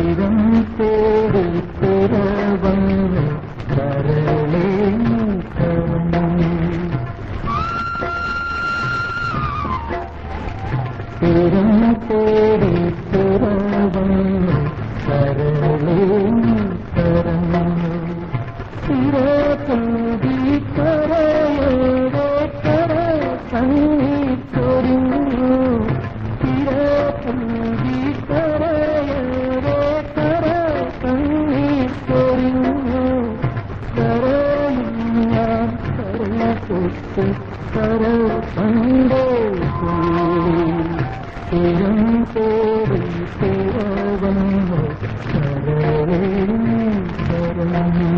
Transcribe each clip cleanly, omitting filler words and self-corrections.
തീരം തേടി തിരവന്നു കരളേ തീരം തേടി തിരവന്നു കരളേ കരഞ്ഞു തിരപൂതി കരയേറെ കര കണ്ണീരൊരിഞ്ഞു തിരപൂതി കരയേറെ കര കണ്ണീരൊരിഞ്ഞു കരയും ഞാൻ കരകൊട്ട് കര കണ്ടേ തീരം തേടി തിരവന്നു കരളേ കരഞ്ഞു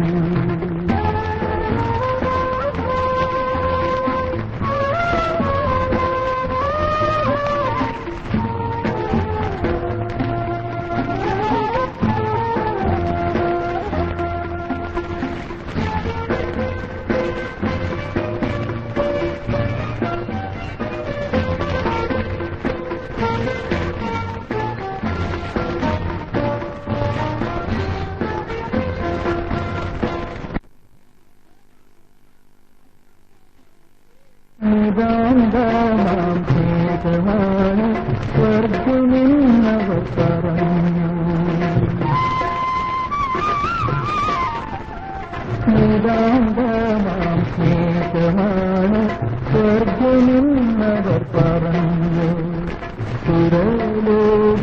നിതാന്തമാം ഭേദമാണ് സ്വർഗമെന്നവർ പറഞ്ഞു നിതാന്തമാം ഭേദമാണ് സ്വർഗമെന്നവർ പറഞ്ഞു സുരലോക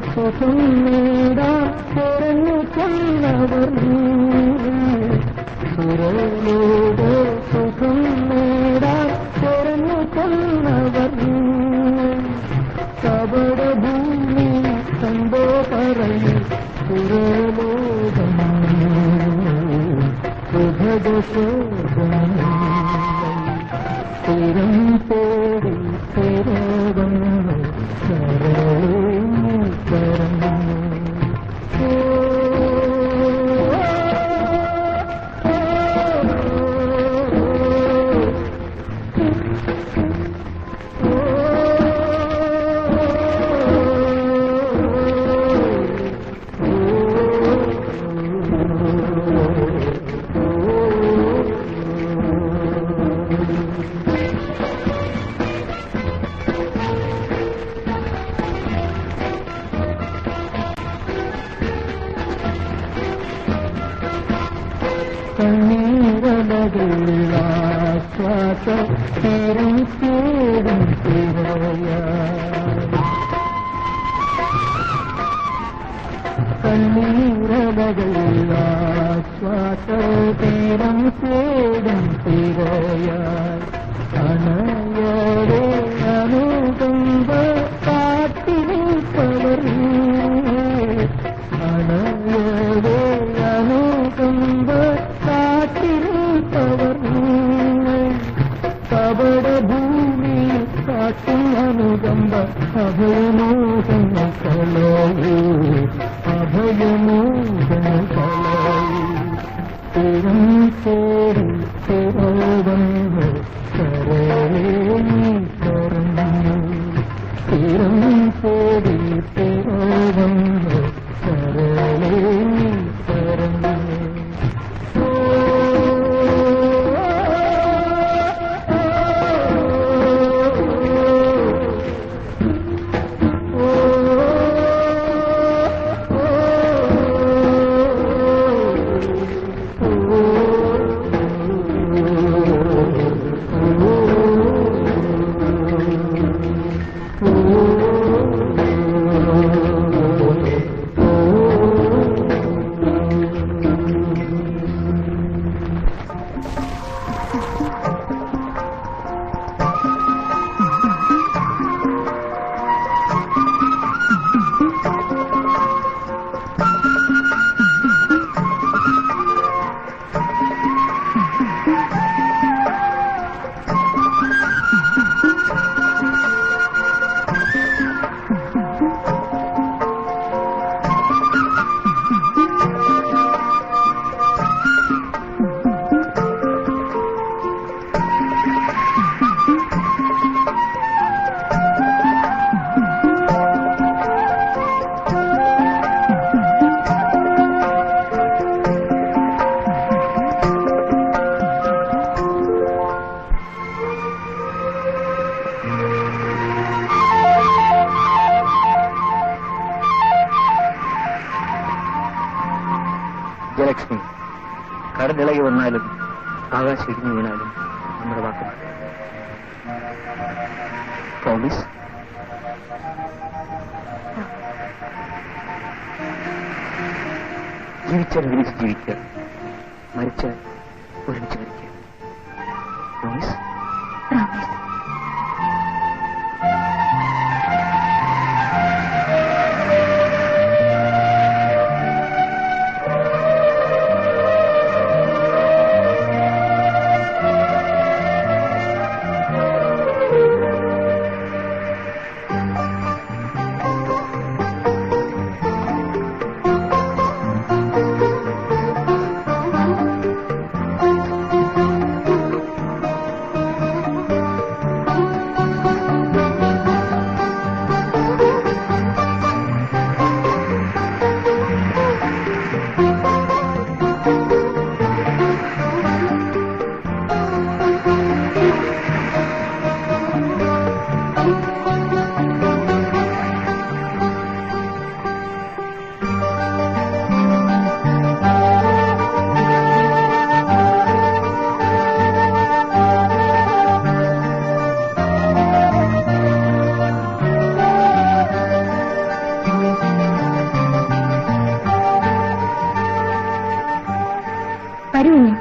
സുഖം നേടാൻ തെരഞ്ഞു ചെന്നവർ സുരലോക സുഖം നേടാൻ തെരഞ്ഞു കൊന്നവർ കപടഭൂമി കണ്ടോ പറയും സുരലോകം സുഭഗശോകം തീരം തേടി തിരവന്നു കരളേ കരഞ്ഞു കണ്ണീരലകളാശ്വാസ തീരം തേടും തിരയായി കണ്ണീരലകളാശ്വാസ തീരം തേടും തിരയായി അനയരെ അനുകമ്പ കാത്തിരിപ്പവർ അനയരെ അനുകമ്പ കാത്തിരിപ്പവർ കപടഭൂമി കാട്ടും അനുകമ്പ അഭയമോഹന കളയൂ അഭയമോഹന കളയൂ തീരം തേടി തിരവന്നു കരളേ കരഞ്ഞു തീരം തേടി തിരവന്നു കരളേ കരഞ്ഞു Oh ഇളകി വന്നാലും ആകാശം ഇടിഞ്ഞു വീണാലും നമ്മുടെ വാക്ക് പ്രോമിസ്. ജീവിച്ചാൽ ഒരുമിച്ച് ജീവിക്കുക, മരിച്ചാൽ ഒരുമിച്ച് മരിക്കുക. പ്രോമിസ്.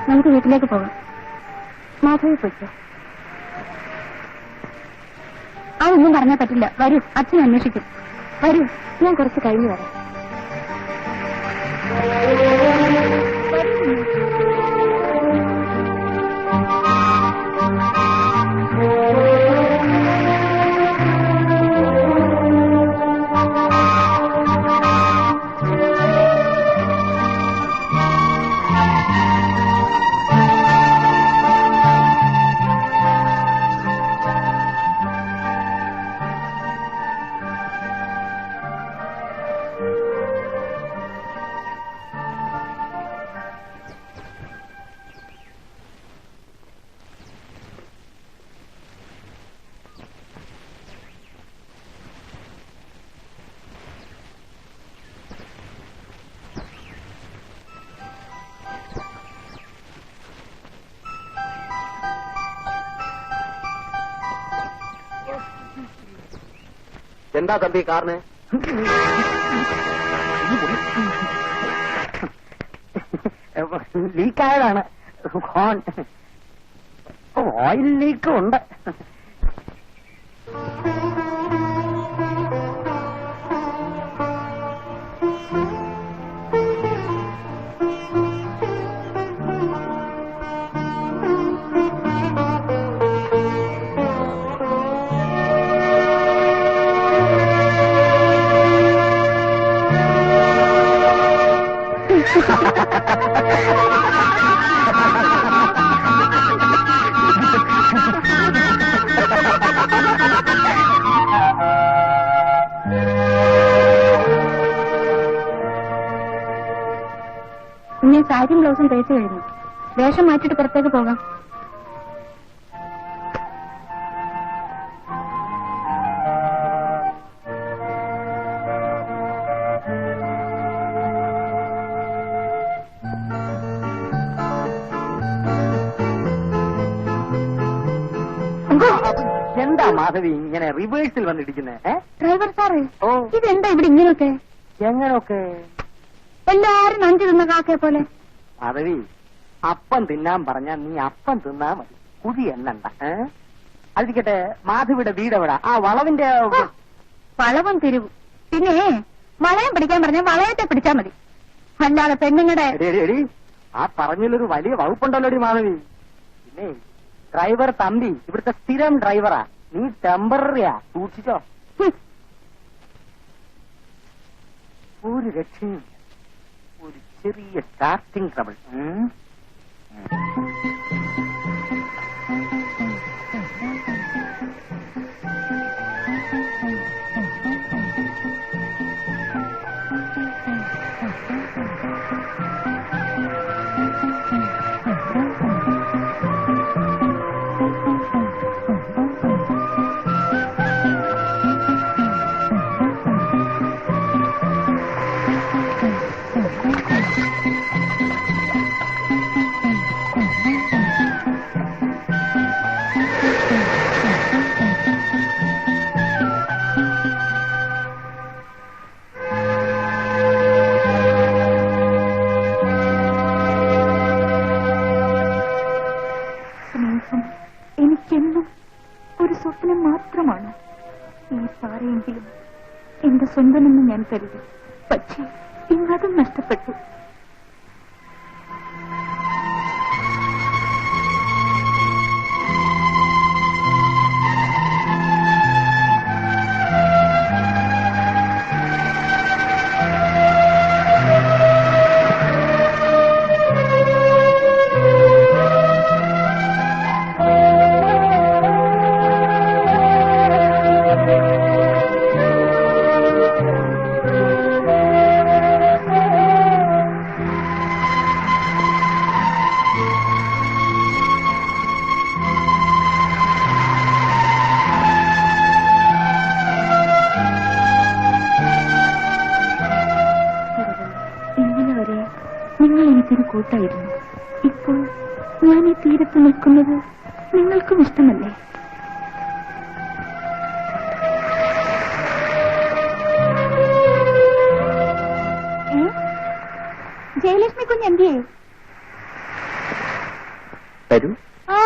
നമുക്ക് വീട്ടിലേക്ക് പോകാം. മാധവി പോയിക്കോ. അതൊന്നും പറഞ്ഞാൽ പറ്റില്ല. വരൂ, അച്ഛൻ അന്വേഷിക്കും. വരൂ, ഞാൻ കുറച്ച് കഴിഞ്ഞു വരാം. എന്താ തമ്പി കാറിന് ലീക്കായതാണ്. ഹോൺ ഓയിൽ ലീക്കും ഉണ്ട്. ഞാൻ സാരിയും ബ്ലൗസും തേച്ച് കഴിഞ്ഞു. വേഷം മാറ്റിയിട്ട് പുറത്തേക്ക് പോകാം. എന്താ മാധവി ഇങ്ങനെ റിവേഴ്സിൽ വന്നിരിക്കുന്നേ? ഡ്രൈവർ സാറ്, ഓ, ഇതെന്താ ഇവിടെ ഇങ്ങനെയൊക്കെ? എങ്ങനൊക്കെ? എല്ലാരും നഞ്ചു തിന്ന കാക്കയെ പോലെ. മാധവി, അപ്പം തിന്നാൻ പറഞ്ഞാ നീ അപ്പം തിന്നാ മതി, കുതി എണ്ണണ്ട. അതിരിക്കട്ടെ, മാധവിയുടെ വീടെവിടാ? ആ വളവിന്റെ വളവും തിരിവും. പിന്നെ വളയം പിടിക്കാൻ പറഞ്ഞ വളയത്തെ പിടിച്ചാ മതി, അല്ലാതെ പെണ്ണുങ്ങളുടെ. ആ പറഞ്ഞതിലൊരു വലിയ വകുപ്പുണ്ടല്ലോ മാധവി. പിന്നെ ഡ്രൈവർ തമ്പി ഇവിടുത്തെ സ്ഥിരം ഡ്രൈവറാ, നീ ടെമ്പററിയാ, സൂക്ഷിച്ചോ. ഒരു രക്ഷയും, ഒരു ചെറിയ സ്റ്റാർട്ടിംഗ് ട്രബിൾ. സ്നേഹം എനിക്കെന്നും ഒരു സ്വപ്നം മാത്രമാണ്. ഈ സാറയെങ്കിലും എന്റെ സ്വന്തമെന്ന് ഞാൻ കരുതി. പക്ഷേ ഇന്നതും നഷ്ടപ്പെട്ടു. നിങ്ങൾ എനിക്കൊരു കൂട്ടായിരുന്നു. ഇപ്പോൾ ഞാൻ ഈ തീരത്ത് നിൽക്കുന്നത് നിങ്ങൾക്കും ഇഷ്ടമല്ലേ? ജയലക്ഷ്മി കുഞ്ഞെന്തിയേ? തരൂ. ആ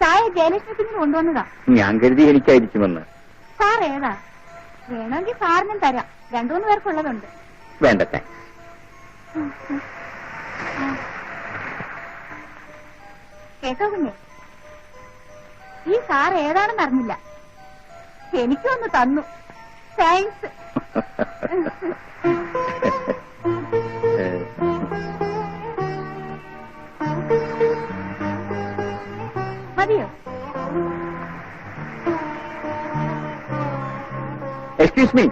ചായ ജയലക്ഷ്മി കുഞ്ഞിന് കൊണ്ടുവന്നതാ. ഞാൻ കരുതി എനിക്കായിരിക്കുമെന്ന്. സാർ ഏതാ? വേണമെങ്കിൽ സാറിനും തരാം. 2-3 പേർക്കുള്ളതുണ്ട്. വേണ്ട, താങ്ക്സ്. കേട്ടോ കുഞ്ഞെ, ഈ സാർ ഏതാണെന്ന് അറിഞ്ഞില്ല. എനിക്കൊന്ന് തന്നു. താങ്ക്സ്. മതിയോ? Excuse me.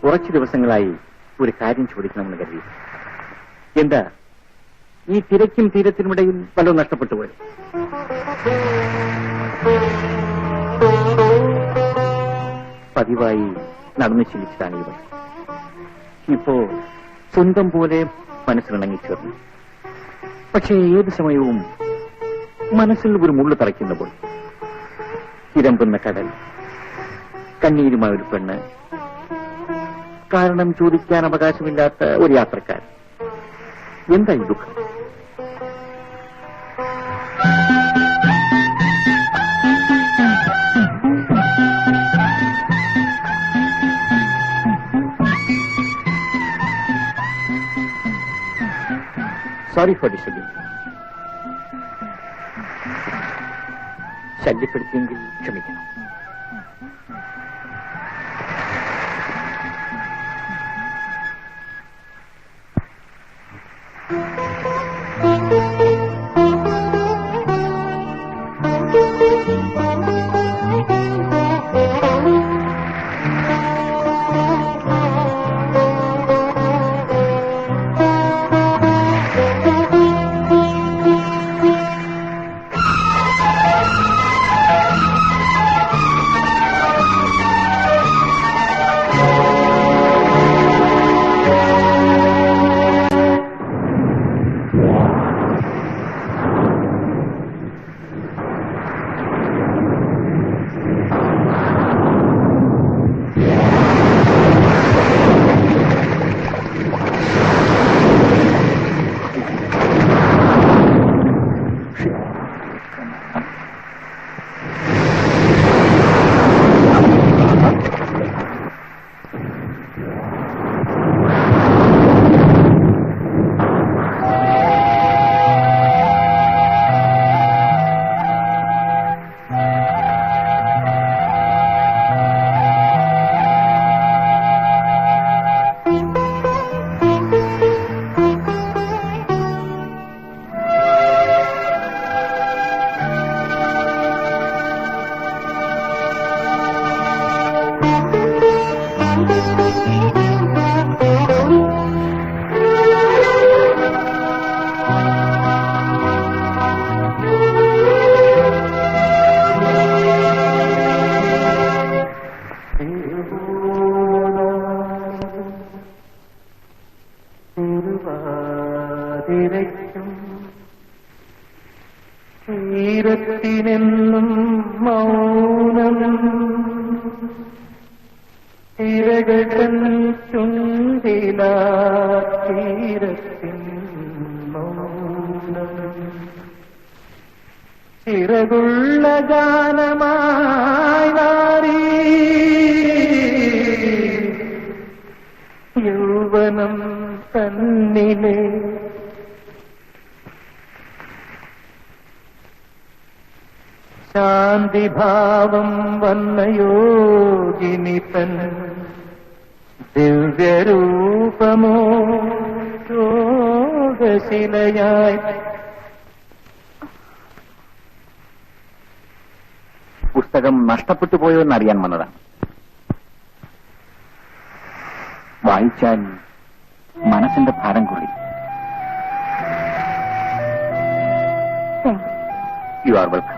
കുറച്ചു ദിവസങ്ങളായി ഒരു കാര്യം ചോദിക്കണമെന്ന് കരുതി. എന്താ ഈ തിരക്കും തീരത്തിനുമിടയിൽ വല്ലതും നഷ്ടപ്പെട്ടു പോയി? പതിവായി നടന്നു ശീലിച്ചതാണ് ഇവർ. ഇപ്പോ സ്വന്തം പോലെ മനസ്സിലിണങ്ങി ചേർന്നു. പക്ഷേ ഏത് സമയവും മനസ്സിൽ ഒരു മുള്ളു തറയ്ക്കുന്നപ്പോൾ ഇരമ്പുന്ന കടൽ, കണ്ണീരുമായ ഒരു പെണ്ണ്, കാരണം ചോദിക്കാൻ അവകാശമില്ലാത്ത ഒരു യാത്രക്കാരൻ. എന്തായി ദുഃഖം? Sorry four disturbing. ശല്യപ്പെടുത്തിയെങ്കിൽ ക്ഷമിക്കണം. തീരത്തിനെന്നും മൗനം തിരകൻ ചുണ്ടില തീരത്തിൻ ചിറകുള്ള ഗാനമായി നാരീ യൗവനം തന്നിലെ ശാന്തിഭാവം വന്ന യോഗിനി തൻ ദിവ്യരൂപമോ യോഗശിലയായി. പുസ്തകം നഷ്ടപ്പെട്ടു പോയോ എന്നറിയാൻ വന്നതാണ്. വായിച്ചാൽ മനസ്സിന്റെ ഭാരം കൊള്ളി. You are welcome.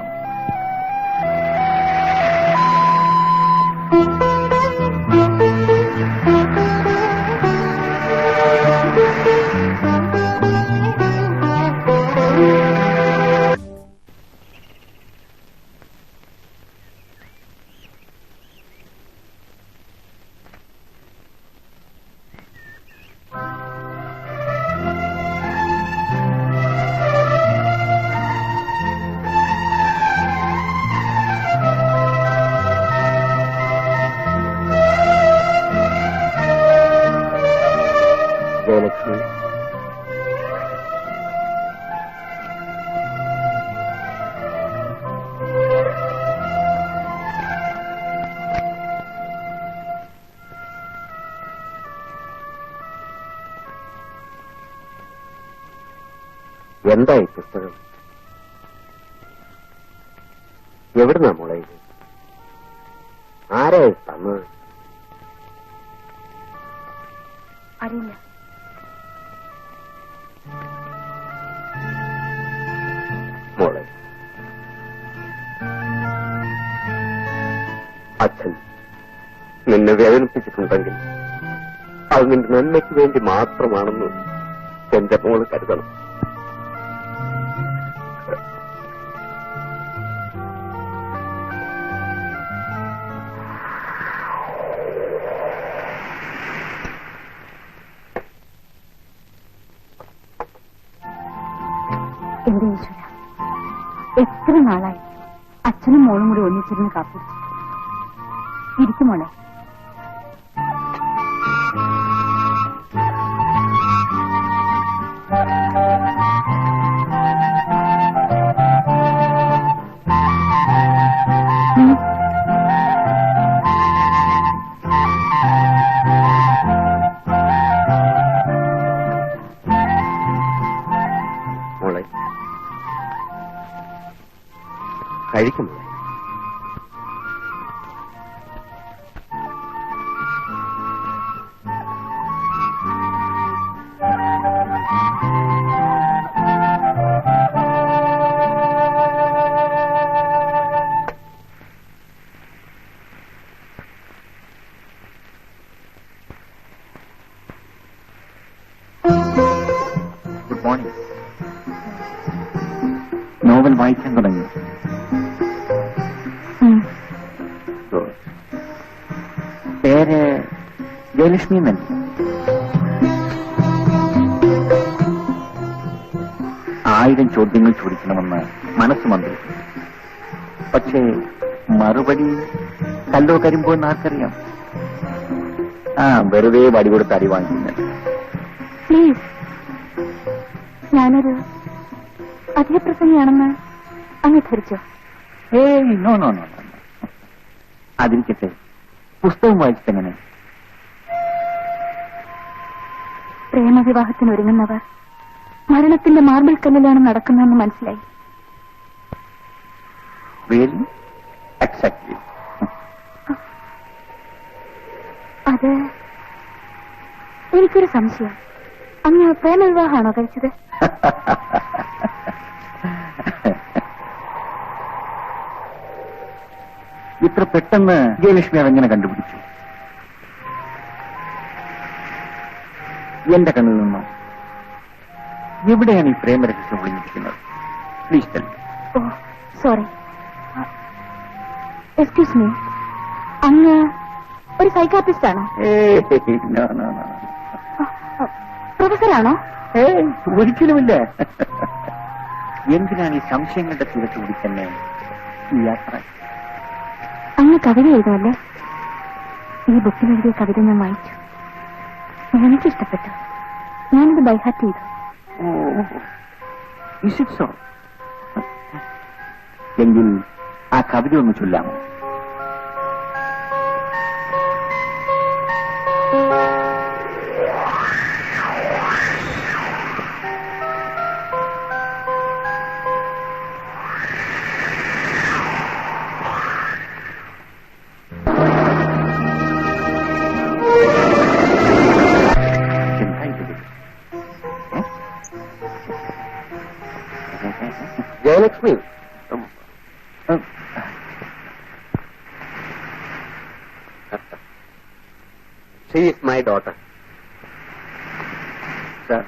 ജയലക്ഷ്മി, എന്തായി പുസ്തകം? എവിടുന്നാ മോളെ? ആരായി തന്നത്? അറിയില്ല. മോളെ, അച്ഛൻ നിന്നെ വേദനിപ്പിച്ചിട്ടുണ്ടെങ്കിൽ അത് നിന്റെ നന്മയ്ക്ക് വേണ്ടി മാത്രമാണെന്ന് എന്റെ മോള് കരുതണം. എന്റെ ഈശ്വര, എത്ര നാളായി അച്ഛനും മോളും കൂടി ഒന്നിച്ചിരുന്ന് കാപ്പിടിച്ചു. ഇരിക്കുമോളെ. മോളെ, കഴിക്കുമോ? Good morning. നോവൽ വായിക്കാൻ തുടങ്ങി. പേര് ജയലക്ഷ്മി എന്നല്ല. ആയിരം ചോദ്യങ്ങൾ ചോദിക്കണമെന്ന് മനസ്സ് മന്ത്രിക്കും. പക്ഷേ മറുപടി കല്ലോ കരിമ്പോ എന്ന് ആർക്കറിയാം? വെറുതെ വടി കൊടുത്ത് അരി വാങ്ങിക്കുന്നത്. പ്ലീസ്, ഞാനൊരു അധികപ്രസംഗിയാണെന്ന് അങ്ങ് ധരിച്ചോ? ഏയ് നോ നോ നോ. അതിരിക്കട്ടെ, പുസ്തകം വായിച്ചിട്ടെങ്ങനെ? പ്രേമവിവാഹത്തിന് ഒരുങ്ങുന്നവർ മരണത്തിന്റെ മാർബിൾ കല്ലിലാണ് നടക്കുന്നതെന്ന് മനസ്സിലായി. റിയലി? എക്സാക്ട്ലി. അത് എനിക്കൊരു സംശയം. അങ്ങ് പ്രേമവിവാഹമാണോ കഴിച്ചത്? ഇത്ര പെട്ടെന്ന് ജയലക്ഷ്മി അതെങ്ങനെ കണ്ടുപിടിച്ചു? എന്റെ കണ്ണിൽ നിന്നോ? എവിടെയാണ് ഈ പ്രേമരഹസ്യം ഒളിഞ്ഞിരിക്കുന്നത്? Please tell me. Oh sorry, excuse me. അങ്ങ് ഒരു സൈക്കാട്രിസ്റ്റ് ആണോ? പ്രൊഫസറാണോ? ഒരിക്കലുമില്ല. എന്തിനാണ് ഈ സംശയങ്ങളുടെ തീരത്തുകൂടി തന്നെ ഈ യാത്ര? അങ്ങ് കവിത എഴുതാല്ലേ? ഈ ബുക്കിൽ എഴുതിയ കവിത ഞാൻ വായിച്ചു, എനിക്കിഷ്ടപ്പെട്ടു. ഞാനിത് ബൈഹാർട്ട് ചെയ്തു. എങ്കിൽ ആ കവിത ഒന്ന് ചൊല്ലാമോ? Jayalakshmi, she is my daughter. Sir,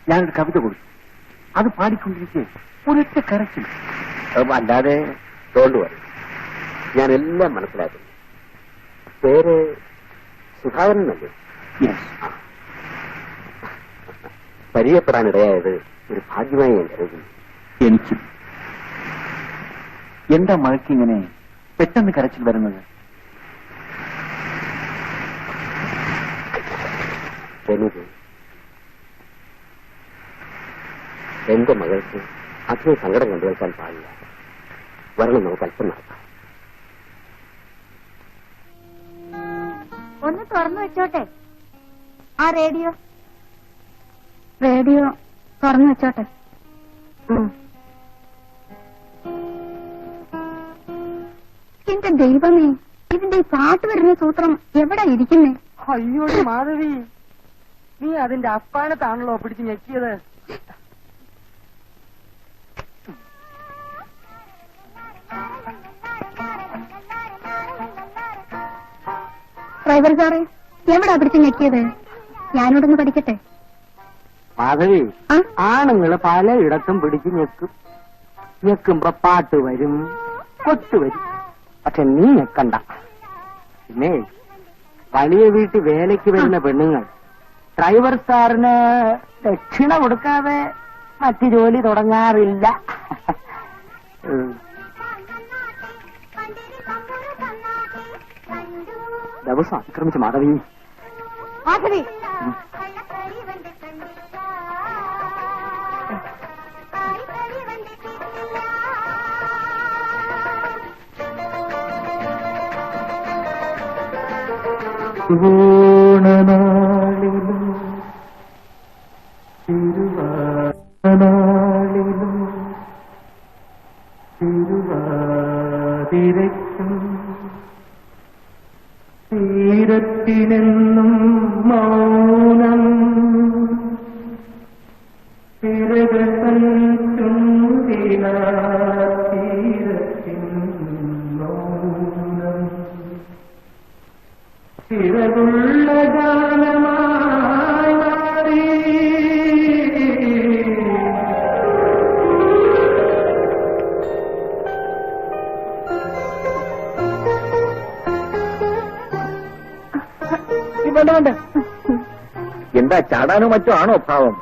ഞാനൊരു കവിത കൊടുത്തു. അത് പാടിക്കൊണ്ടിരിക്കെ ഒരൊറ്റ കരച്ചിൽ. അല്ലാതെ തോണ്ടുവായി ഞാൻ എല്ലാം മനസ്സിലാക്കുന്നു. പേര് സുധാകരനല്ലേ? പരിചയപ്പെടാനിടയായത് ഒരു ഭാഗ്യമായി ഞാൻ കരുതുന്നു. എനിക്കും. എന്താ മഴയ്ക്കിങ്ങനെ പെട്ടെന്ന് കരച്ചിൽ വരുന്നത്? എന്റെ മകൾക്ക് അധികം സങ്കടം കണ്ടുവെക്കാൻ പാടില്ല. വരണം, നമുക്ക് അല്പം നടത്താം. ഒന്ന് തുറന്നു വെച്ചോട്ടെ. ആ റേഡിയോ തുറന്നു വെച്ചോട്ടെ. എന്റെ ദൈവമേ, ഇതിന്റെ ഈ പാട്ട് വരുന്ന സൂത്രം എവിടെ ഇരിക്കുന്നേ? അയ്യോടി മാധവി, നീ അതിന്റെ അപ്പാനത്താണല്ലോ പിടിച്ച് ഞെക്കിയത്. ഡ്രൈവർ സാറേ, എവിടാ പിടിച്ച് ഞെക്കിയത്? ഞാനിവിടുന്ന് പഠിക്കട്ടെ. മാധവി, ആണുങ്ങള് പലയിടത്തും പിടിച്ച് ഞെക്കും. ഞെക്കുമ്പോ പാട്ട് വരും, കൊട്ട് വരും. പക്ഷെ നീ ഞെക്കണ്ട. പിന്നെ വലിയ വീട്ടിൽ വേലയ്ക്ക് വരുന്ന പെണ്ണുങ്ങൾ ഡ്രൈവർ സാറിന് ദക്ഷിണ കൊടുക്കാതെ മറ്റു ജോലി തുടങ്ങാറില്ല. ദിവസം അതിക്രമിച്ച് മാധവി. മാധവി, ൂണനാളിലും തിരുവാനാളിലും തിരുവാതിരയ്ക്കും തീരത്തിനെന്നും മൗനം തിരകസഞ്ചും തീരത്തിൻ മൗനം ചിറകുള്ള ഗാനമായി മാറി. എന്താ ചാടാനോ മറ്റോ ആണോ ഭാവം?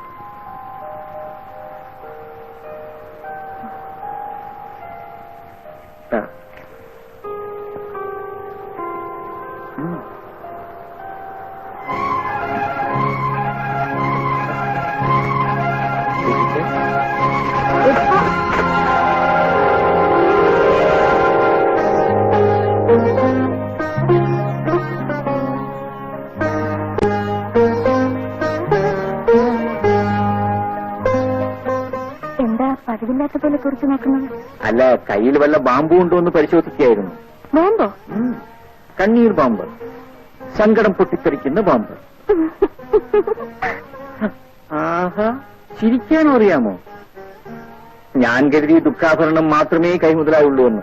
പതിവില്ലാത്ത പോലെ കുറിച്ച് നോക്കുന്നത്? അല്ല, കയ്യിൽ വല്ല ബാമ്പു ഉണ്ടോ എന്ന് പരിശോധിക്കുകയായിരുന്നു. ബാമ്പോ? കണ്ണീർ ബാമ്പ്, സങ്കടം പൊട്ടിത്തെറിക്കുന്ന ബാമ്പ്. ആഹാ, ചിരിക്കാനോ അറിയാമോ? ഞാൻ കരുതി ദുഃഖാഭരണം മാത്രമേ കൈമുതലായുള്ളൂ എന്ന്.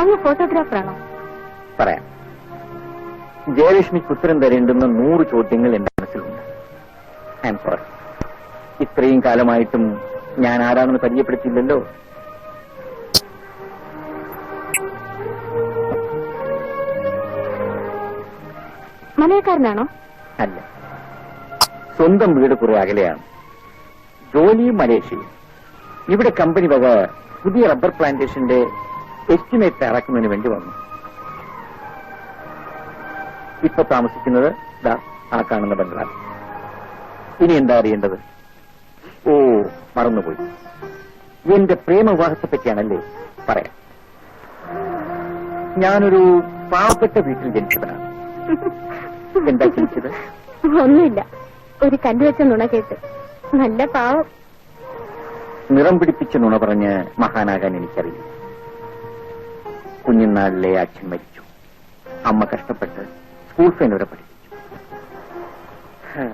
അങ്ങ് ഫോട്ടോഗ്രാഫറാണോ? പറയാം. ജയലക്ഷ്മിക്ക് ഉത്തരം തരേണ്ടുന്ന 100 ചോദ്യങ്ങൾ എന്റെ മനസ്സിലുണ്ട്. ഐ എം സോറി, ഇത്രയും കാലമായിട്ടും ഞാൻ ആരാണെന്ന് പരിചയപ്പെടുത്തിയില്ലല്ലോ. മലയക്കാരനാണോ? അല്ല, സ്വന്തം വീട് കുറെ അകലെയാണ്. ജോലിയും മലേഷ്യയും. ഇവിടെ കമ്പനി വക പുതിയ റബ്ബർ പ്ലാന്റേഷന്റെ എസ്റ്റിമേറ്റ് തയ്യാറാക്കുന്നതിന് വേണ്ടി വന്നു. ഇപ്പൊ താമസിക്കുന്നത് ദാ ആ കാണുന്ന ബംഗ്ലാവ്. ഇനി എന്താ അറിയേണ്ടത്? ഓ, മറന്നുപോയി. എന്റെ പ്രേമവിവാഹത്തെ പറ്റിയാണല്ലേ? പറയാം. ഞാനൊരു പാവപ്പെട്ട വീട്ടിൽ ജനിച്ചവനാണ്. എന്താ ജനിച്ചത്? ഒന്നുമില്ല, ഒരു കല്ലുവെച്ച നുണ കേട്ട്. നല്ല പാവം. നിറം പിടിപ്പിച്ച നുണ പറഞ്ഞ് മഹാനാകാൻ എനിക്കറിയില്ല. കുഞ്ഞുനാളിലെ അച്ഛൻ മരിച്ചു. അമ്മ കഷ്ടപ്പെട്ട് സ്കൂൾ ഫൈൻ വരെ പഠിപ്പിച്ചു.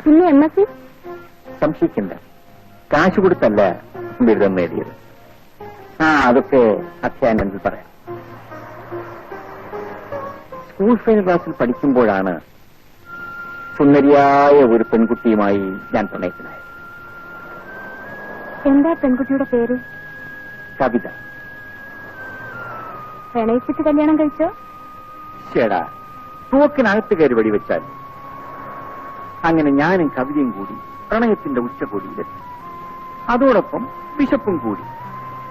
പിന്നെ എമ്മക്ക് സംശയിക്കണ്ട, കാശ് കൊടുത്തല്ല ബിരുദം നേടിയത്. അതൊക്കെ അധ്യാനത്തിൽ പറയാം. സ്കൂൾ ഫൈൻ ക്ലാസ്സിൽ പഠിക്കുമ്പോഴാണ് സുന്ദരിയായ ഒരു പെൺകുട്ടിയുമായി ഞാൻ പ്രണയത്തിലായത്. എന്താ പെൺകുട്ടിയുടെ പേര്? കവിത. പ്രണയിച്ചിട്ട് കല്യാണം കഴിച്ചോ? ചേടാ, തോക്കിനകത്ത് കയറി വെടിവെച്ചാൽ. അങ്ങനെ ഞാനും കവിതയും കൂടി പ്രണയത്തിന്റെ ഉച്ചകോടിയിലെത്തി. അതോടൊപ്പം വിശപ്പും കൂടി.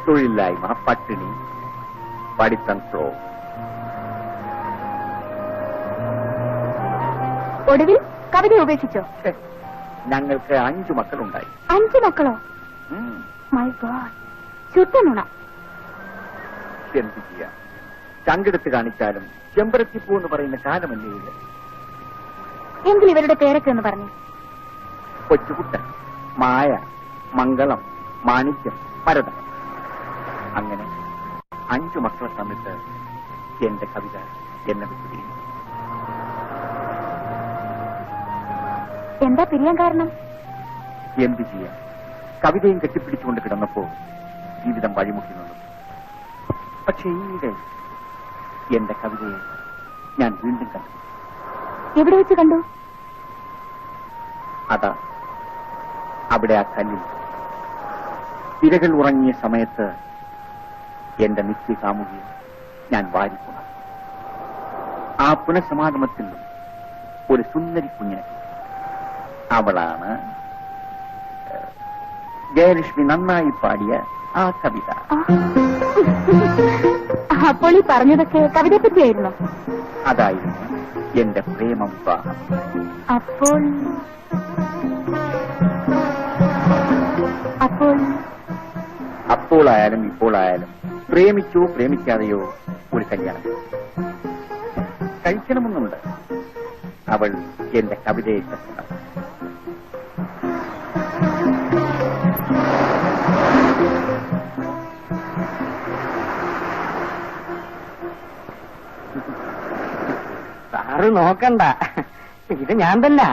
തൊഴിലില്ലായ്മ, പട്ടിണി, പഠിത്തം സ്ലോ. ഒടുവിൽ കവിത ഉപേക്ഷിച്ചോ? ഞങ്ങൾക്ക് 5 മക്കളുണ്ടായി. 5 മക്കളോ? മൈ ഗോഡ്, ശുദ്ധ നുണ. എന്ത് ചെയ്യാം, ചങ്കെടുത്ത് കാണിച്ചാലും ചെമ്പരത്തിപ്പൂ എന്ന് പറയുന്ന കാലമല്ലേ ഇത്. എങ്കിൽ ഇവരുടെ പേരൊക്കെ ഒന്ന് പറഞ്ഞു. കൊച്ചുകുട്ടൻ, മായ, മംഗളം, മാണിക്യം, മരതം. അങ്ങനെ 5 മക്കളെ തന്നിട്ട് എന്റെ കവിത എന്നെ വിട്ടുപിരിഞ്ഞു. എന്താ പിരിയാൻ കാരണം? എന്ത് ചെയ്യാം, കവിതയും കെട്ടിപ്പിടിച്ചുകൊണ്ട് കിടന്നപ്പോ ജീവിതം വഴിമുട്ടി നിന്നു. പക്ഷെ ഈയിടെ എന്റെ കവിതയെ ഞാൻ വീണ്ടും കണ്ടു. എവിടെ വെച്ച് കണ്ടു? അതാ അവിടെ ആ കല്ലിൽ. തിരകൾ ഉറങ്ങിയ സമയത്ത് എന്റെ നിത്യ കാമുകിയെ ഞാൻ വാരിപ്പുണ. ആ പുനഃസമാഗമത്തിൽ ഒരു സുന്ദരി കുഞ്ഞിനെ. അവളാണ് ജയലക്ഷ്മി നന്നായി പാടിയ ആ കവിത. അപ്പോൾ ഈ പറഞ്ഞതൊക്കെ കവിതയെ പറ്റിയായിരുന്നു? അതായിരുന്നു എന്റെ പ്രേമ വിവാഹം. അപ്പോൾ അപ്പോൾ അപ്പോളായാലും ഇപ്പോളായാലും പ്രേമിച്ചോ പ്രേമിക്കാതെയോ ഒരു കല്യാണം കഴിക്കണമെന്നുണ്ട്. അവൾ എന്റെ കവിതയെ കത്തണം. സാറ് നോക്കണ്ട, ഇത് ഞാൻ തന്നെ,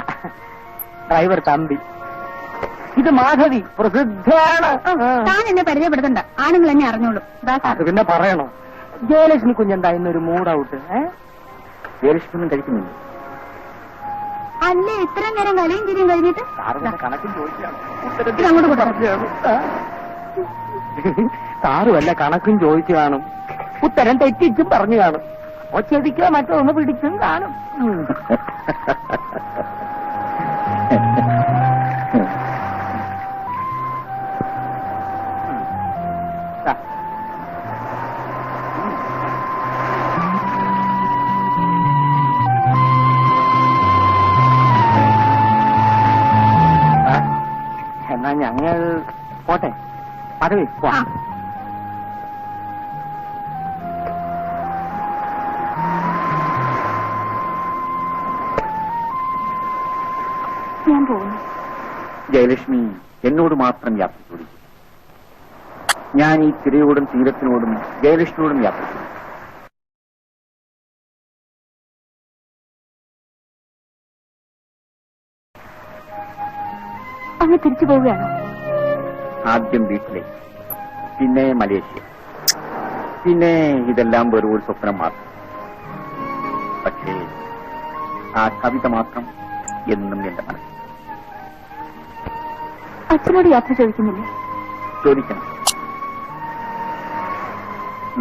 ഡ്രൈവർ തമ്പി. ഇത് മാധവി, പ്രസിദ്ധമാണ്. താൻ എന്നെ പരിചയപ്പെടുത്തണ്ട, ആണുങ്ങൾ എന്നെ അറിഞ്ഞോളൂ. അത് പിന്നെ പറയണോ? ജയലക്ഷ്മി കുഞ്ഞെന്താ ഇന്നൊരു മൂഡ് ഔട്ട്? ജയലക്ഷ്മിയൊന്നും കഴിക്കുന്നില്ല. അല്ലേ ഇത്രയും നേരം കളിയും തിരിയും കഴിഞ്ഞിട്ട് കണക്കും ചോദിച്ചാണ്. അങ്ങോട്ട് കൊണ്ടുപോകും. സാറ് വല്ല കണക്കും ചോദിച്ചു കാണും, ഉത്തരം തെറ്റിച്ചും പറഞ്ഞു കാണും. ഓ ചെവിക്കോ മറ്റോ ഒന്ന് പിടിച്ചും കാണും. എന്നാ ഞങ്ങൾ പോട്ടെ. പദവി പോവാം. ഞാൻ പോകുന്നു. ജയലക്ഷ്മി എന്നോട് മാത്രം യാത്ര ചോദിക്കും. ഞാൻ ഈ തിരയോടും തീരത്തിനോടും ജയലക്ഷ്മിയോടും യാത്ര ചെയ്യും. അങ്ങ് തിരിച്ചു പോവുകയാണോ? ആദ്യം വീട്ടിലേക്ക്, പിന്നെ മലേഷ്യ, പിന്നെ ഇതെല്ലാം വെറും ഒരു സ്വപ്നം മാത്രം. പക്ഷേ ആ കവിത മാത്രം എന്നും എന്റെ മനസ്സിൽ. അച്ഛനോട് യാത്ര ചോദിക്കുന്നില്ലേ? ചോദിക്കണം.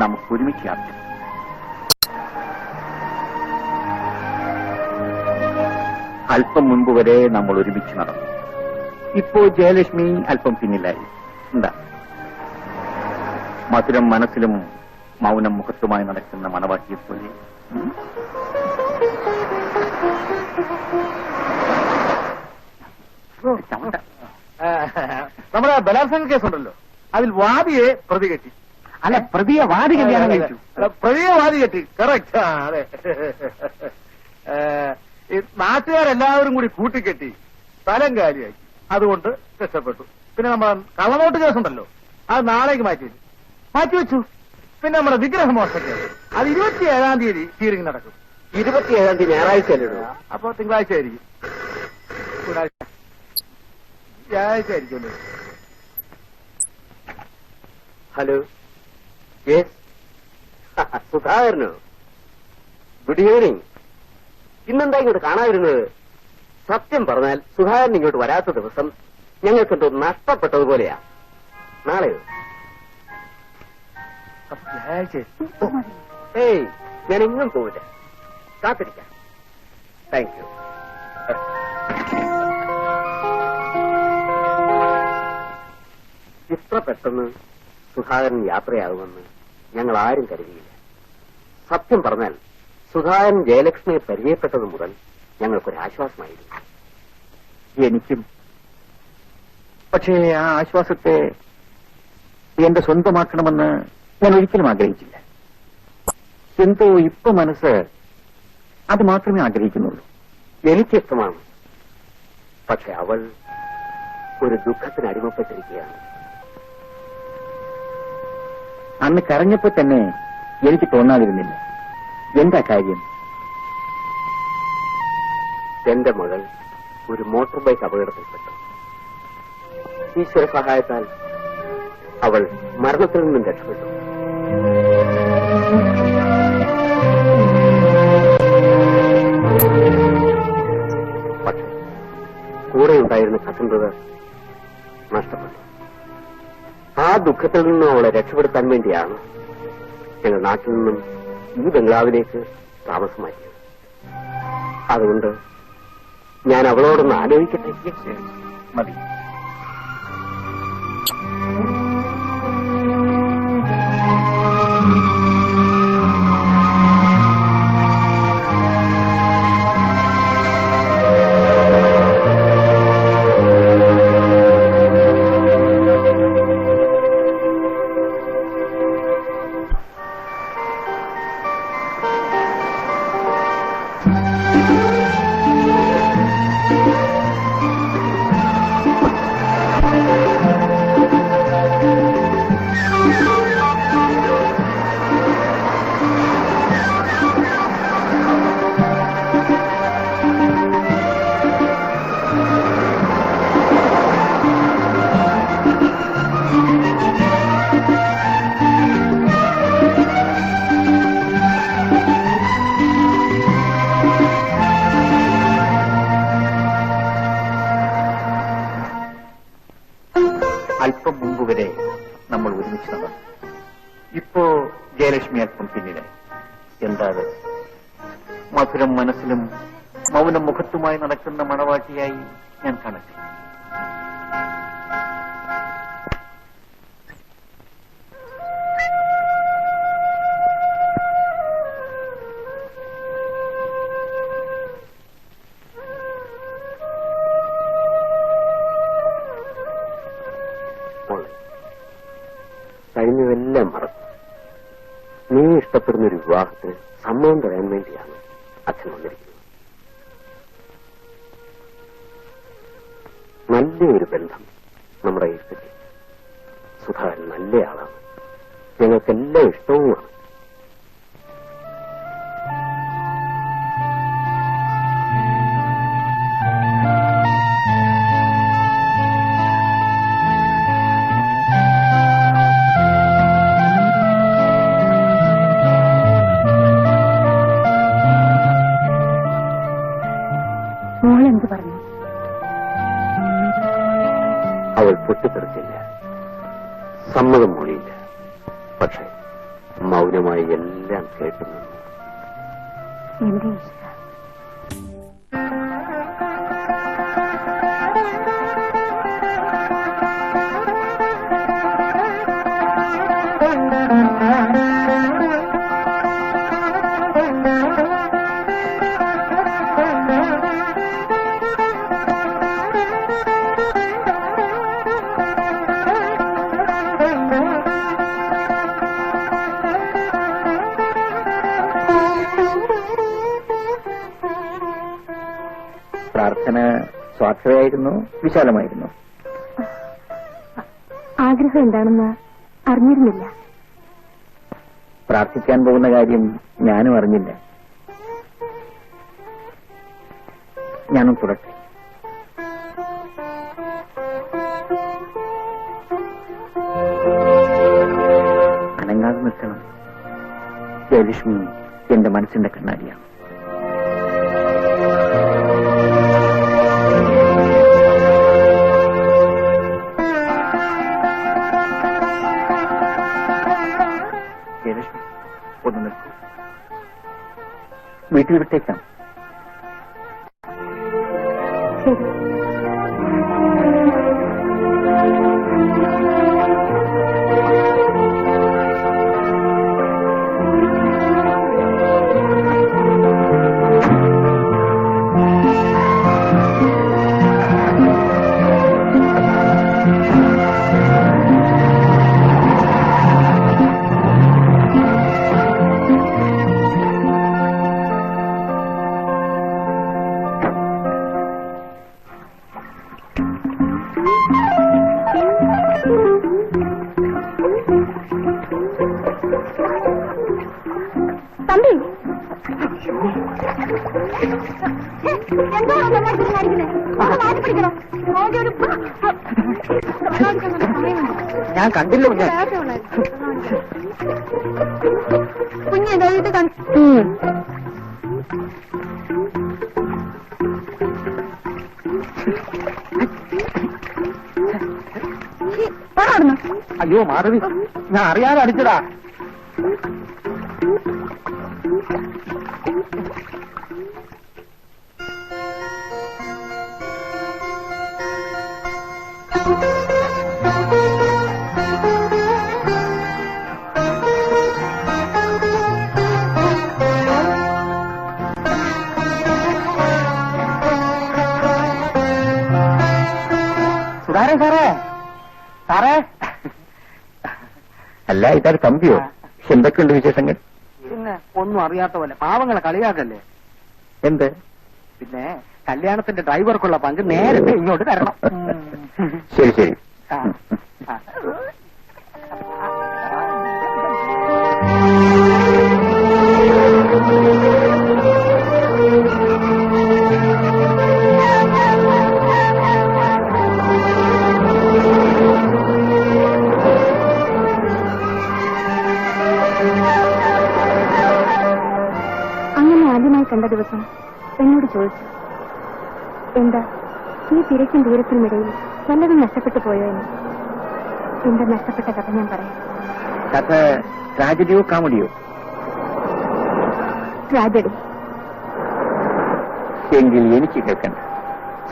നമുക്ക് ഒരുമിച്ച് യാത്ര. അല്പം മുൻപ് വരെ നമ്മൾ ഒരുമിച്ച് നടന്നു. ഇപ്പോ ജയലക്ഷ്മി അല്പം പിന്നിലായി. എന്താ? മധുരം മനസ്സിലും മൗനം മുഖത്തുമായി നടക്കുന്ന മണവാട്ടിയെ പോലെ. നമ്മുടെ ബലാത്സംഗ കേസുണ്ടല്ലോ, അതിൽ വാദിയെ പ്രതി കെട്ടി. അല്ല, പ്രതിയെ വാദി കല്യാണം കഴിച്ചു. പ്രതിയെ വാദി കെട്ടി. കറക്റ്റ്. അതെ. ഈ നാട്ടുകാരെല്ലാവരും കൂടി കൂട്ടിക്കെട്ടി സ്ഥലം കാലിയാക്കി. അതുകൊണ്ട് രക്ഷപ്പെട്ടു. പിന്നെ നമ്മുടെ കള്ളനോട്ട് കേസുണ്ടല്ലോ, അത് നാളേക്ക് മാറ്റിവെച്ചു. പിന്നെ നമ്മുടെ വിഗ്രഹമോഷണ കേസ്, അത് 27-ാം തീയതി ഹീറിംഗ് നടക്കും. 27-ാം തീയതി ഞായറാഴ്ച അല്ലേ? അപ്പൊ തിങ്കളാഴ്ച ആയിരിക്കും. വ്യാഴാഴ്ച ആയിരിക്കുമല്ലോ. ഹലോ, യെസ്, സുധാകരനോ? Good evening. ഇന്നെന്താ ഇങ്ങോട്ട് കാണാതിരുന്നത്? സത്യം പറഞ്ഞാൽ സുധാകരൻ ഇങ്ങോട്ട് വരാത്ത ദിവസം ഞങ്ങൾക്കെന്തോ നഷ്ടപ്പെട്ടതുപോലെയാ. നാളെയോ? വ്യാഴാഴ്ച. ഏയ്, ഞാൻ എങ്ങും പോവില്ല. കാത്തിരിക്കാം. Thank you. ഇത്ര പെട്ടെന്ന് സുധാകരൻ യാത്രയാകുമെന്ന് ഞങ്ങൾ ആരും കരുതിയില്ല. സത്യം പറഞ്ഞാൽ സുധാകരൻ ജയലക്ഷ്മിയെ പരിചയപ്പെട്ടത് മുതൽ ഞങ്ങൾക്കൊരാശ്വാസമായിരുന്നു. എനിക്കും. പക്ഷേ ആ ആശ്വാസത്തെ എന്റെ സ്വന്തമാക്കണമെന്ന് ഞാൻ ഒരിക്കലും ആഗ്രഹിച്ചില്ല. എന്തോ ഇപ്പൊ മനസ്സ് അത് മാത്രമേ ആഗ്രഹിക്കുന്നുള്ളൂ. എനിക്കിഷ്ടമാണ്. പക്ഷെ അവൾ ഒരു ദുഃഖത്തിന് അടിമപ്പെട്ടിരിക്കുകയാണ്. അന്ന് കരഞ്ഞപ്പോ തന്നെ എനിക്ക് തോന്നാതിരുന്നില്ല. എന്താ കാര്യം? എന്റെ മകൾ ഒരു മോട്ടോർ ബൈക്ക് അപകടത്തിൽപ്പെട്ടു. ഈശ്വര സഹായത്താൽ അവൾ മരണത്തിൽ നിന്നും രക്ഷപ്പെട്ടു. പക്ഷെ കൂടെയുണ്ടായിരുന്ന കസിൻ ബ്രദർ നഷ്ടപ്പെട്ടു. ആ ദുഃഖത്തിൽ നിന്നും അവളെ രക്ഷപ്പെടുത്താൻ വേണ്ടിയാണ് ഞങ്ങൾ നാട്ടിൽ നിന്നും ഈ ബംഗ്ലാവിലേക്ക് താമസം മാറ്റിയത്. അതുകൊണ്ട് ഞാൻ അവളോടൊന്ന് ആലോചിക്കട്ടെ. മതി. അല്പം മുമ്പ് വരെ നമ്മൾ ഒരുമിച്ച് നടന്നു. ഇപ്പോ ജയലക്ഷ്മി അല്പം പിന്നിലായി. എന്താ? മധുരം മനസ്സിലും മൗനം മുഖത്തുമായി നടക്കുന്ന മണവാട്ടിയായി ഞാൻ കാണട്ടെ. കഴിഞ്ഞതെല്ലാം മറന്നു. നീ ഇഷ്ടപ്പെടുന്ന ഒരു വിവാഹത്തിന് സമ്മതം തരാൻ വേണ്ടിയാണ് അച്ഛൻ വന്നിരിക്കുന്നത്. നല്ലൊരു ബന്ധം നമ്മുടെ ഇഷ്ടത്തിൽ. സുധാകരൻ നല്ലയാളാണ്. ഞങ്ങൾക്കെല്ലാം ഇഷ്ടവുമാണ്. മോളെന്ത് പറഞ്ഞു? അവൾ പൊട്ടിത്തെറിച്ചില്ല, സമ്മതം മൊഴിയില്ല. പക്ഷെ മൗനമായി എല്ലാം കേട്ടു നിന്നു. എന്റെ ഇഷ്ടം പ്രാർത്ഥന സ്വാർത്ഥമായിരുന്നു, വിശാലമായിരുന്നു. ആഗ്രഹം എന്താണെന്ന് അറിഞ്ഞിരുന്നില്ല. പ്രാർത്ഥിക്കാൻ പോകുന്ന കാര്യം ഞാനും അറിഞ്ഞില്ല. ഞാനും തുടട്ടെ. അനങ്ങാതെ നിൽക്കണം. ജയലക്ഷ്മി എന്റെ മനസ്സിന്റെ കണ്ണാടിയാണ്. ജയലക്ഷ്മി ഒന്ന് നിൽക്കൂ. വീട്ടിൽ വിട്ടേക്കാം. ശരി. തമ്പി, എന്താ ഞാൻ കണ്ടില്ല കുഞ്ഞെ. കുഞ്ഞ് ദൈവത്തെ കാണുന്നു. അയ്യോ മാധവി, ഞാൻ അറിയാതെ അടിച്ചതാ. സുധാരൻ സാറേ, സാറേ. അല്ല, ഇതാര് തമ്പിയോ? എന്തൊക്കെയുണ്ട് വിശേഷങ്ങൾ? പിന്നെ ഒന്നും അറിയാത്ത പോലെ പാവങ്ങളെ കളിയാക്കല്ലേ. എന്ത്? പിന്നെ കല്യാണത്തിന്റെ ഡ്രൈവർക്കുള്ള പങ്ക് നേരത്തെ ഇങ്ങോട്ട് തരണം. ശരി ശരി. ആ, ആ. അങ്ങനെ ആദ്യമായി കണ്ട ദിവസം എന്നോട് ചോദിച്ചു, എന്താ ഈ തിരക്കും ദൂരത്തിനുമിടയിൽ വല്ലതും നഷ്ടപ്പെട്ടു പോയോ എന്ന്. എന്റെ നഷ്ടപ്പെട്ട കഥ ഞാൻ പറയാം. കഥ ട്രാജഡിയോ കോമഡിയോ? ട്രാജഡി. എങ്കിൽ എനിക്ക് കേൾക്കണ്ട.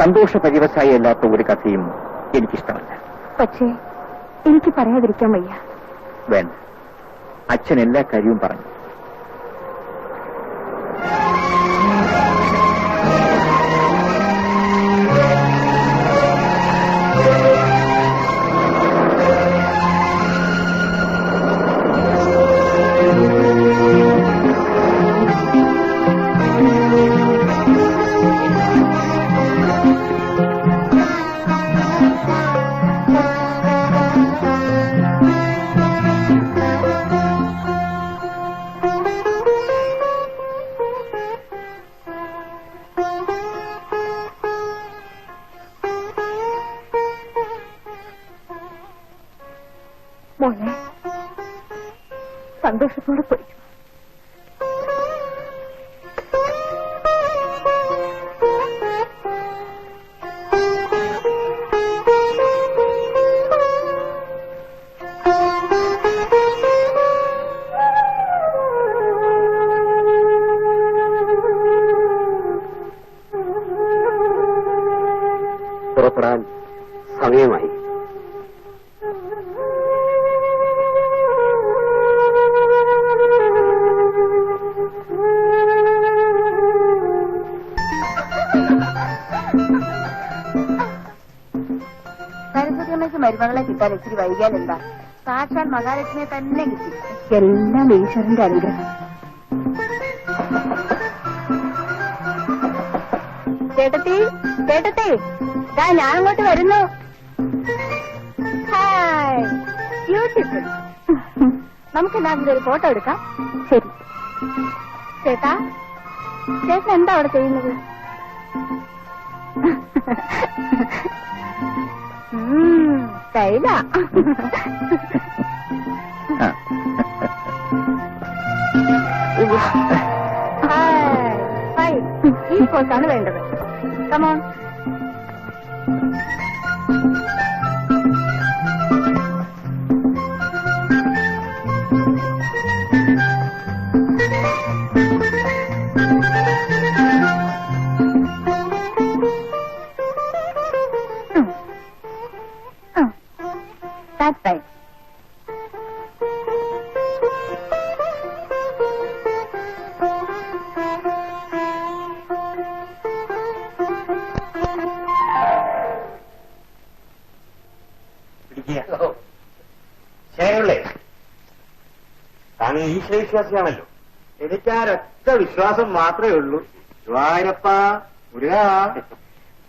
സന്തോഷ പരിവസായി അല്ലാത്ത ഒരു കഥയും എനിക്കിഷ്ടമല്ല. പക്ഷേ എനിക്ക് പറയാതിരിക്കാൻ വയ്യ. വേണ്ട, അച്ഛൻ എല്ലാ കാര്യവും പറഞ്ഞു. മോനെ സന്തോഷത്തോടെ പോയി. പുറപ്പെടാൻ സമയമായി. സരസ്വതിയമ്മയ്ക്ക് മരുമകളെ കിട്ടാൻ ഇച്ചിരി വൈകിയാൽ എന്താ? സാക്ഷാൽ മഹാലക്ഷ്മിയെ തന്നെ കിട്ടി. എല്ലാം ഈശ്വരന്റെ അനുഗ്രഹം. ചേട്ടത്തി ചേട്ടത്തി ഞാൻ അങ്ങോട്ട് വരുന്നു. Hi beautiful. നമുക്ക് എല്ലാവരും ഒരു ഫോട്ടോ എടുക്കാം. ശരി ചേട്ടാ, ചേട്ടൻ എന്താ അവിടെ ചെയ്യുന്നത്? സ്റ്റൈലാ. ഈ പോസാണ് വേണ്ടത്. കമോൺ. That's right. ശരിയല്ലേ? താങ്കൾ ഈശ്വരവിശ്വാസിയാണല്ലോ. എനിക്കാരൊറ്റ വിശ്വാസം മാത്രമേ ഉള്ളൂ. ഗുരുവായൂരപ്പ മുരുകാ.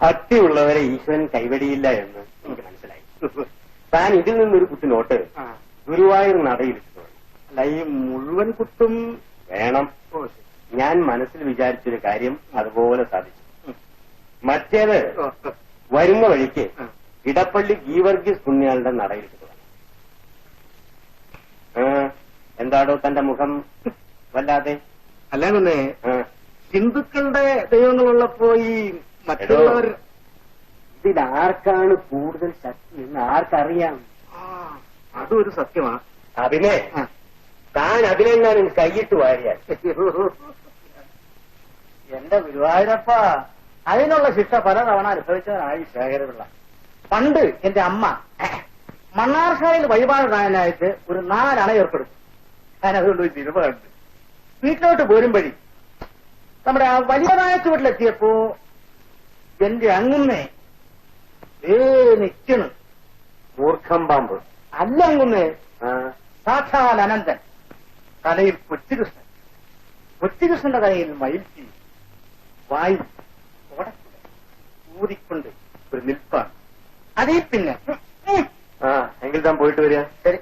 ഭക്തിയുള്ളവരെ ഈശ്വരൻ കൈവടിയില്ല എന്ന് എനിക്ക് മനസ്സിലായി. താൻ ഇതിൽ നിന്നൊരു കുത്തി നോട്ട് ഗുരുവായൂർ നടയിലിട്ടു. അല്ല, ഈ മുഴുവൻ കുത്തും വേണം. ഞാൻ മനസ്സിൽ വിചാരിച്ചൊരു കാര്യം അതുപോലെ സാധിച്ചു. മറ്റേത് വരുന്ന വഴിക്ക് ഇടപ്പള്ളി ഗീവർഗീസ് പുണ്യാളുടെ നടയിലിട്ടു. എന്താടോ തന്റെ മുഖം വല്ലാതെ? അല്ലാതെ ഹിന്ദുക്കളുടെ ദൈവങ്ങളുള്ളപ്പോ ഈ മറ്റുള്ളവർ ഇതിലാർക്കാണ് കൂടുതൽ ശക്തി എന്ന് ആർക്കറിയാം? അതൊരു സത്യമാ. അതിനെ താൻ അതിലെങ്ങാനും കൈയിട്ട് വാരിയാൽ എന്റെ ഗുരുവായൂരപ്പ, അതിനുള്ള ശിക്ഷ പലതവണ അനുഭവിച്ചവനായി ശേഖരപിള്ള. പണ്ട് എന്റെ അമ്മ മണ്ണാർശാലയിൽ വഴിപാടിടാനായിട്ട് ഒരു 4 അണ ഏർപ്പെടുത്തും. ഞാനതുകൊണ്ട് ഒരു സിനിമ കണ്ട് വീട്ടിലോട്ട് പോരുമ്പഴി നമ്മുടെ ആ വലിയതായ ചുവട്ടിലെത്തിയപ്പോ എന്റെ അങ്ങുന്നേ നിൽക്കണ് മൂർഖം പാമ്പ്. അല്ല അങ്ങുന്നേ, സാക്ഷാൽ അനന്തൻ. തലയിൽ കൊച്ചുകൃഷ്ണൻ, കൊച്ചുകൃഷ്ണന്റെ തലയിൽ മയിൽച്ചി, വായി ഊതിക്കൊണ്ട് ഒരു നിൽപ്പാണ്. അതീ പിന്നെ എങ്കിൽ താൻ പോയിട്ട് വരിക. ശരി.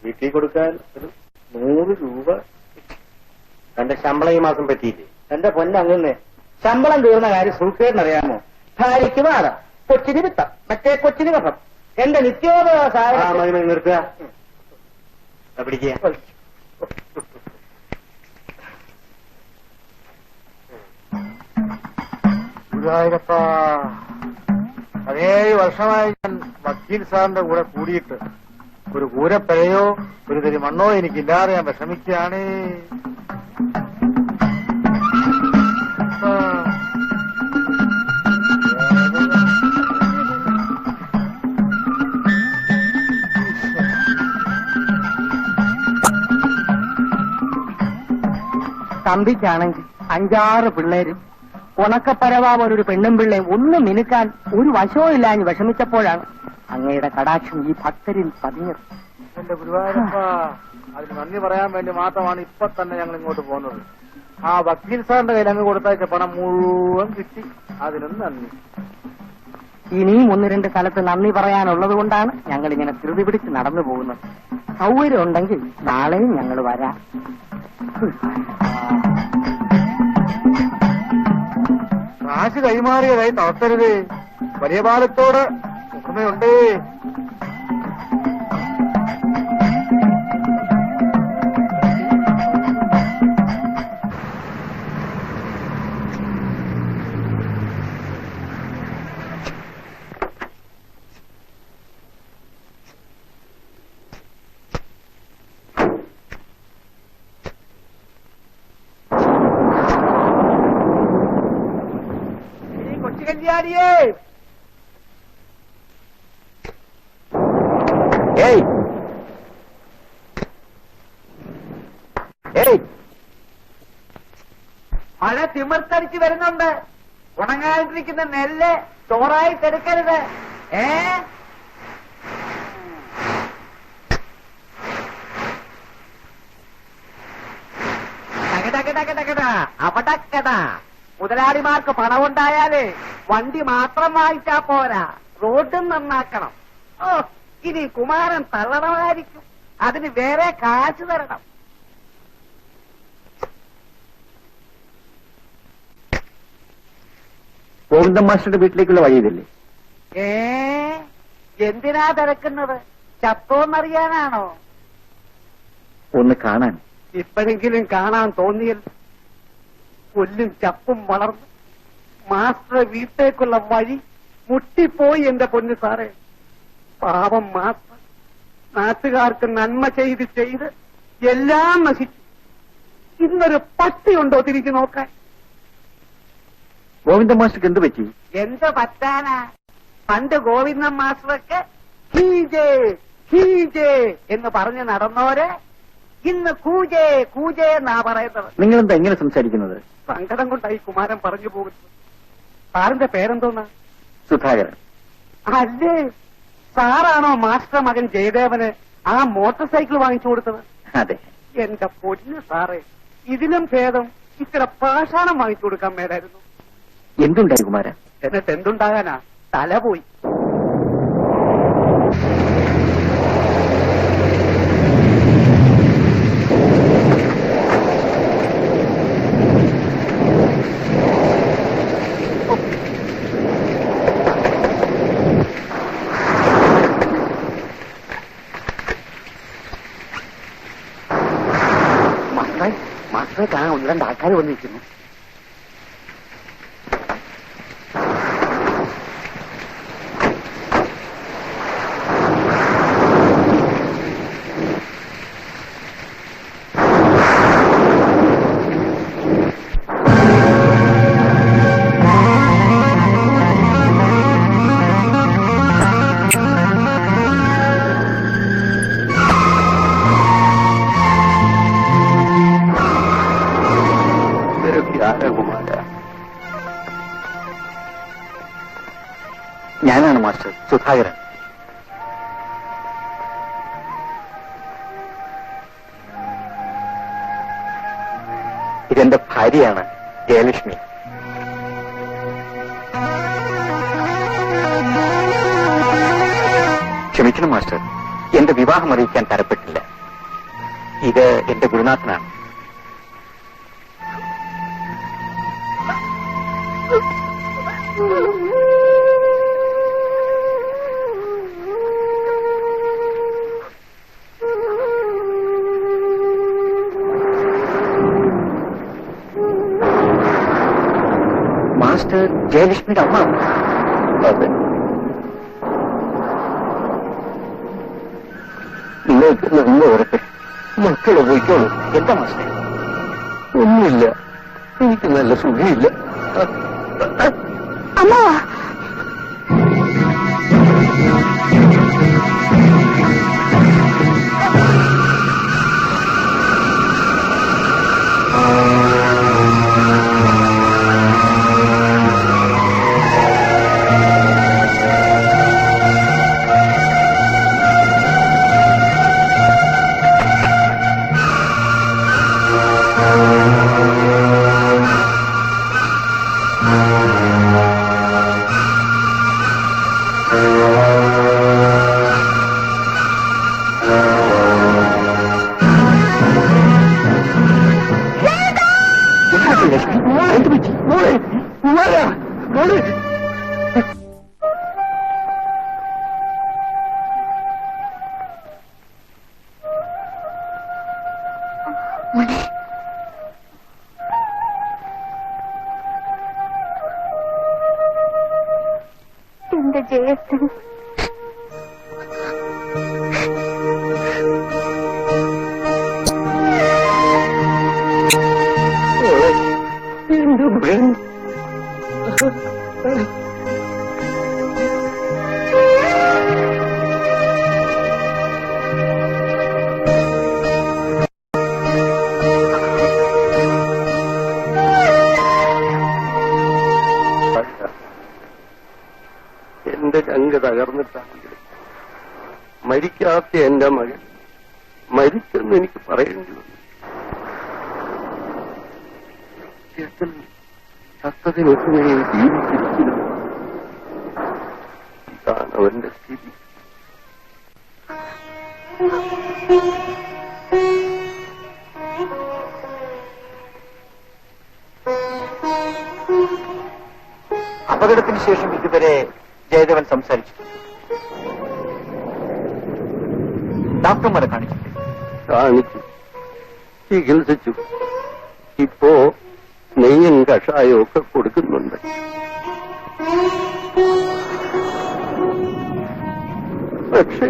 വീട്ടിൽ കൊടുക്കാൻ ഒരു 100 രൂപ. തന്റെ ശമ്പളം ഈ മാസം പറ്റിയില്ലേ? എന്റെ പൊന്നങ്ങുന്നേ, ശമ്പളം തീർന്ന കാര്യം സുഖേറിനറിയാമോ? ഭാര്യയ്ക്ക് വാദം, കൊച്ചിന് വിത്തം, മറ്റേ കൊച്ചിന് വസം. എന്റെ നിത്യോപവാസം നിർത്തുക. പിടിക്കുക. ഗുരുവായൂരപ്പ, 17 വർഷമായി ഞാൻ വക്കീൽ സാറിന്റെ കൂടെ കൂടിയിട്ട് ഒരു കൂരപ്പഴയോ ഒരു തരി മണ്ണോ എനിക്കില്ലാതെ ഞാൻ വിഷമിക്കുകയാണ്. തമ്പിക്കാണെങ്കിൽ 5-6 പിള്ളേരും ഉണക്കപ്പരവാമൊരു പെണ്ണും പിള്ളയും ഒന്ന് മിനുക്കാൻ ഒരു വശവും ഇല്ലാഞ്ഞ് വിഷമിച്ചപ്പോഴാണ് അങ്ങയുടെ കടാക്ഷം ഈ ഭക്തരിൽ പതിഞ്ഞത്. എന്റെ ഗുരുവായൂരപ്പ, അതിന് നന്ദി പറയാൻ വേണ്ടി മാത്രമാണ് ഇപ്പൊ തന്നെ ഞങ്ങൾ ഇങ്ങോട്ട് പോകുന്നത്. ആ വക്കീൽ സാറിന്റെ കയ്യിൽ അങ്ങ് കൊടുത്തയച്ച പണം മുഴുവൻ കിട്ടി. അതിനും നന്ദി. ഇനിയും 1-2 സ്ഥലത്ത് നന്ദി പറയാനുള്ളത് കൊണ്ടാണ് ഞങ്ങൾ ഇങ്ങനെ ധൃതി പിടിച്ച് നടന്നു പോകുന്നത്. സൗകര്യം ഉണ്ടെങ്കിൽ നാളെയും ഞങ്ങൾ വരാം. കാശ് കൈമാറിയതായി തളർത്തരുത്. വലിയ പാലത്തോട് ഓർമ്മയുണ്ട്. കല്യാണിയേ, മഴ തിമിർത്തടിച്ച് വരുന്നുണ്ട്. ഉണങ്ങാതിരിക്കുന്ന നെല്ല് ചോറായിട്ടെടുക്കരുത്. അവിടക്കടാ മുതലാളിമാർക്ക് പണമുണ്ടായാലേ വണ്ടി മാത്രം വാങ്ങിച്ചാ പോരാ, റോഡും നന്നാക്കണം. ഓ, ഇനി കുമാരൻ തള്ളണമായിരിക്കും, അതിന് വേറെ കാശ് തരണം. ഗോവിന്ദൻ മാസ്റ്ററുടെ വീട്ടിലേക്കുള്ള വഴി ഇതല്ലേ? എന്തിനാ തിരക്കുന്നത്? ചത്തോന്നറിയാനാണോ? ഒന്ന് കാണാൻ. ഇപ്പോഴെങ്കിലും കാണാൻ തോന്നിയല്ലോ. പുല്ലും ചപ്പും വളർന്നു മാസ്റ്റർ വീട്ടേക്കുള്ള വഴി മുട്ടിപ്പോയി. എന്റെ പൊന്നു സാറേ, പാവം മാസ്റ്റർ നാട്ടുകാർക്ക് നന്മ ചെയ്ത് ചെയ്ത് എല്ലാം നശിച്ചു. ഇന്നൊരു പട്ടിയുണ്ടോ തിരിച്ചു നോക്കാൻ? ഗോവിന്ദൻ മാസ്റ്റർക്ക് എന്ത് പറ്റി? എന്ത് പറ്റാനാ? പണ്ട് ഗോവിന്ദൻ മാസ്റ്റർക്ക് ഹീജേ ഹീജേ എന്ന് പറഞ്ഞ് നടന്നോര് ഇന്ന് കൂജേ കൂജേ എന്നാ പറയുന്നത്. നിങ്ങളെന്താ എങ്ങനെ സംസാരിക്കുന്നത്? സങ്കടം കൊണ്ടായി കുമാരൻ പറഞ്ഞു പോകുന്നത്. സാറിന്റെ പേരെന്തോന്നാ? സുധാകരൻ. അല്ലേ, സാറാണോ മാസ്റ്റർ മകൻ ജയദേവന് ആ മോട്ടോർ സൈക്കിൾ വാങ്ങിച്ചു കൊടുത്തത്? അതെ. എന്റെ പൊന്നു സാറേ, ഇതിലും ഭേദം ഇത്ര പാഷാണം വാങ്ങിച്ചു കൊടുക്കാൻ മേലായിരുന്നു. എന്തുണ്ടായി കുമാരൻ? എന്നിട്ട് എന്തുണ്ടാകാനാ, തല പോയി. മാസ്റ്ററെ കാണാൻ ഒന്ന് രണ്ട് ആൾക്കാർ വന്നിരിക്കുന്നു. ഞാനാണ് മാസ്റ്റർ, സുധാകരൻ. ഇതെന്റെ ഭാര്യയാണ് ജയലക്ഷ്മി. ക്ഷമിക്കണം മാസ്റ്റർ, എന്റെ വിവാഹം അറിയിക്കാൻ തരപ്പെട്ടില്ല. ഇത് എന്റെ ഗുരുനാഥനാണ്. മാസ്റ്റർ ജയലക്ഷ്മിയുടെ അമ്മ. അതെ. നിങ്ങൾക്ക് നല്ല ഉറപ്പ്. മക്കളെ പോയിക്കോളൂ. എന്താ മാസ്റ്റർ? ഒന്നുമില്ല, എനിക്ക് നല്ല സുഖമില്ല. അമ്മ എന്റെ ജയത്തിൽ എന്റെ ചങ്ക് തകർന്നിട്ടാണെങ്കിലും മരിക്കാത്ത എന്റെ മകൻ മരിച്ചെന്ന് എനിക്ക് പറയേണ്ടി വന്നു. ചേട്ടൻ ചത്തതിനൊക്കെ ജീവിച്ചിരിക്കുന്നു. ഇതാണ് അവന്റെ സ്ഥിതി. അപകടത്തിന് ശേഷം ഇതുവരെ ജയദേവൻ സംസാരിച്ചിട്ടുണ്ട്. ഡോക്ടർമാരെ കാണിച്ചിട്ടുണ്ട്. കാണിച്ചു, ചികിത്സിച്ചു. ഇപ്പോ നെയ്യും കഷായവും ഒക്കെ കൊടുക്കുന്നുണ്ട്. പക്ഷേ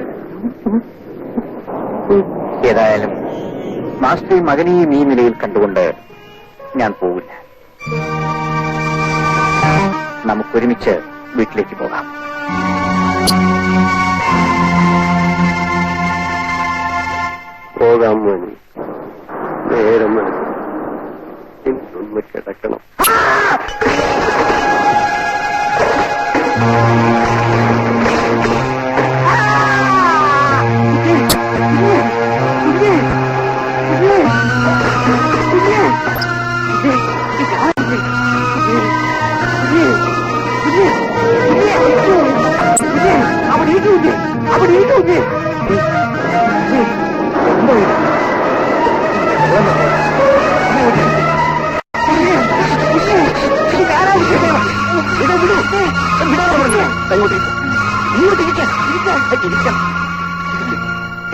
ഏതായാലും മാസ്റ്ററെയും മകനെയും ഈ നിലയിൽ കണ്ടുകൊണ്ട് ഞാൻ പോവില്ല. നമുക്കൊരുമിച്ച് വീട്ടിലേക്ക് പോകാം. പോകാൻ മോനി, നേരം എനിക്കൊന്ന് കിടക്കണം.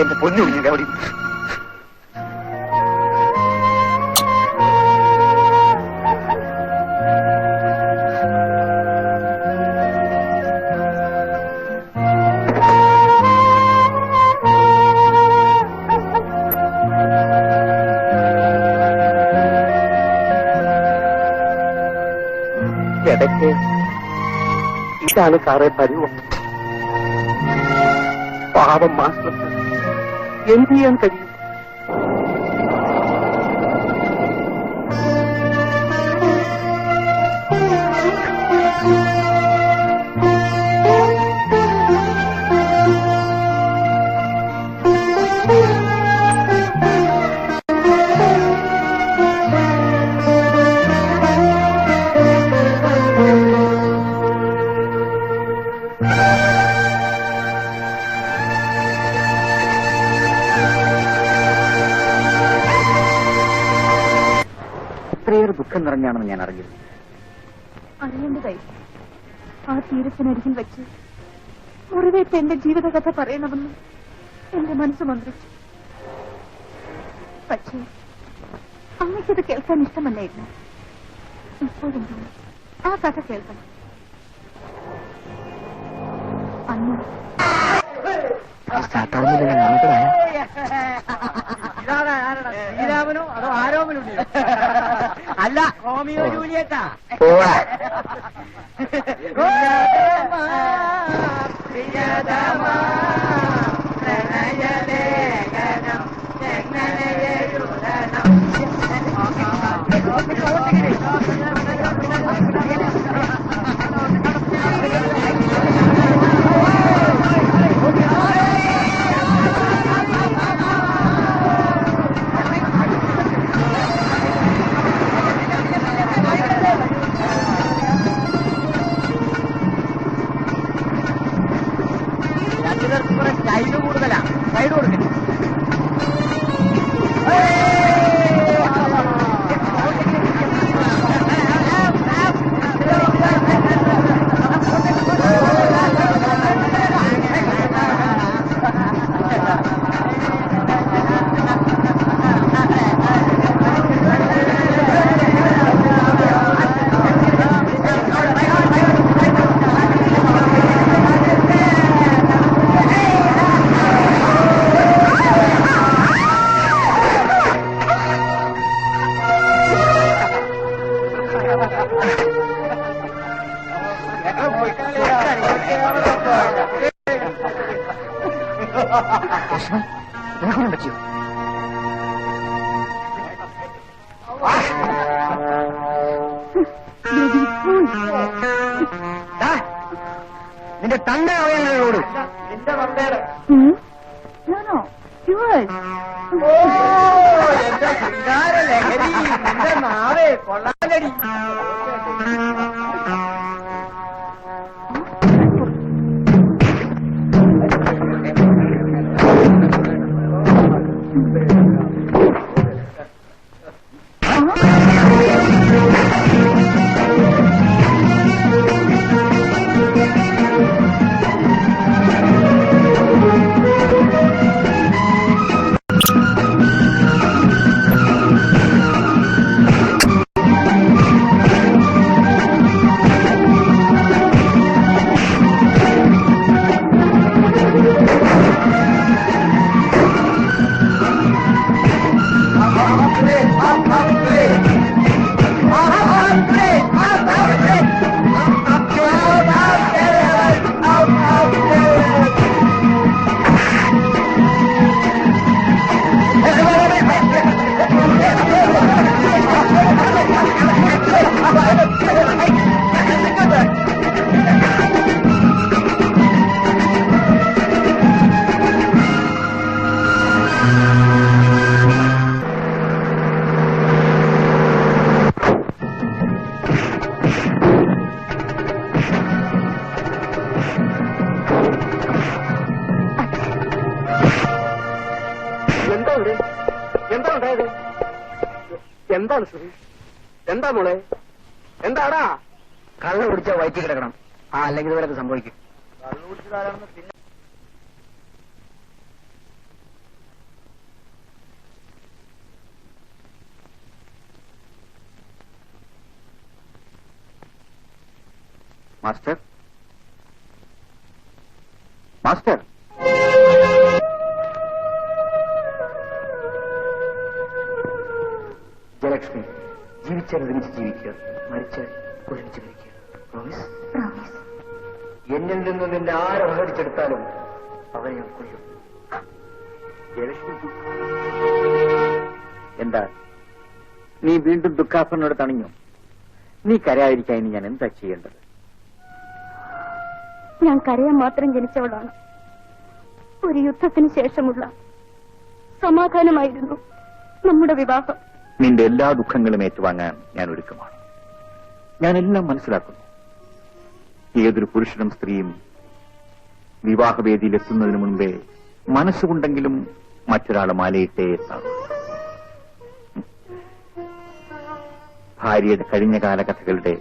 എന്റെ പൊന്നു അവിടെ ഇടയ്ക്ക് ഇതാണ് സാറേ പരുവം. പാവം മാസ്റ്റർക്ക് എന്ത് ചെയ്യാൻ കഴിയും? ഇത്രയേറെ ദുഃഖം നിറഞ്ഞാണെന്ന് ഞാൻ അറിഞ്ഞിരുന്നു. അറിയേണ്ടതായി. ആ തീരത്തിനരികിൽ വെച്ച് മുറിവേറ്റ എന്റെ ജീവിതകഥ പറയണമെന്ന് എന്റെ മനസ്സ് മന്ത്രിച്ചു. പക്ഷേ അമ്മയ്ക്കത് കേൾക്കാൻ ഇഷ്ടമല്ലായിരുന്നു. ഇപ്പോഴെങ്കിലും ആ കഥ കേൾക്കണം. അന്ന് ശ്രീരാമനോ അതോ ആരോമനോ? അല്ല, റോമിയോ ജൂലിയറ്റാ. സൈഡ് കൂടുതലാ, സൈഡ് കൊടുക്കുന്നു. പറ്റിയോ? നിന്റെ തന്റെ അവയവങ്ങളോട് നിന്റെ തന്തയുടെ No, yours. ലഹരി നിന്റെ നാവേ കൊള്ളാലടി. എന്താണ് സുരേഷ്? എന്താ മോളെ? എന്താടാ? കള്ള കുടിച്ചാൽ വയറ്റി കിടക്കണം. അല്ലെങ്കിൽ ഇതുവരെ സംഭവിക്കും. കള്ളു കുടിച്ചതാരാണെന്ന് പിന്നെ മാസ്റ്റർ, മാസ്റ്റർ, ജയലക്ഷ്മി, ജീവിച്ചാൽ ഒരുമിച്ച് ജീവിക്കുക, മരിച്ചാൽ ഒരുമിച്ച് മരിക്കുക. പ്രോമിസ്? പ്രോമിസ്. എന്നിൽ നിന്ന് നിന്നെ ആരവഹരിച്ചെടുത്താലും അവരെ ഞാൻ കൊല്ലും. ജയലക്ഷ്മി, എന്താ നീ വീണ്ടും ദുഃഖാസനോട് തണിഞ്ഞു? നീ കരയാതിരിക്കാൻ ഇനി ഞാൻ എന്താ ചെയ്യേണ്ടത്? ഞാൻ കരയാൻ മാത്രം ജനിച്ചവളാണ്. ഒരു യുദ്ധത്തിന് ശേഷമുള്ള സമാധാനമായിരുന്നു നമ്മുടെ വിവാഹം. നിന്റെ എല്ലാ ദുഃഖങ്ങളും ഏറ്റുവാങ്ങാൻ ഞാൻ ഒരുക്കമാണ്. ഞാനെല്ലാം മനസ്സിലാക്കുന്നു. ഏതൊരു പുരുഷനും സ്ത്രീയും വിവാഹവേദിയിൽ എത്തുന്നതിന് മുൻപേ മനസ്സുകൊണ്ടെങ്കിലും മറ്റൊരാളെ മാലയിട്ടേ എത്താറുള്ളൂ. ഭാര്യയുടെ കഴിഞ്ഞ കാലകഥകളുടെ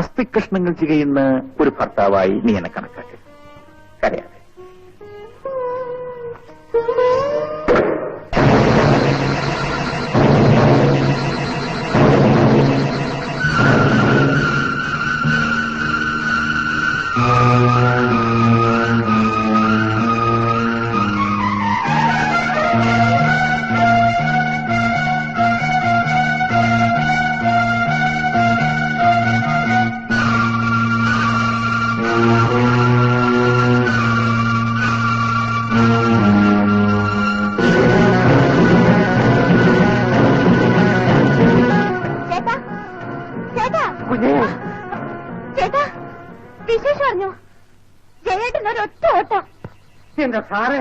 അസ്ഥികഷ്ണങ്ങൾ ചെയ്യുന്ന ഒരു ഭർത്താവായി നീ എന്നെ കണക്കാക്കി. കരയാതെ. ചേട്ടാ, വിശേഷം അറിഞ്ഞോ? ജയേട്ടൻ ഒരൊറ്റ ഓട്ടം. എന്റെ സാറേ,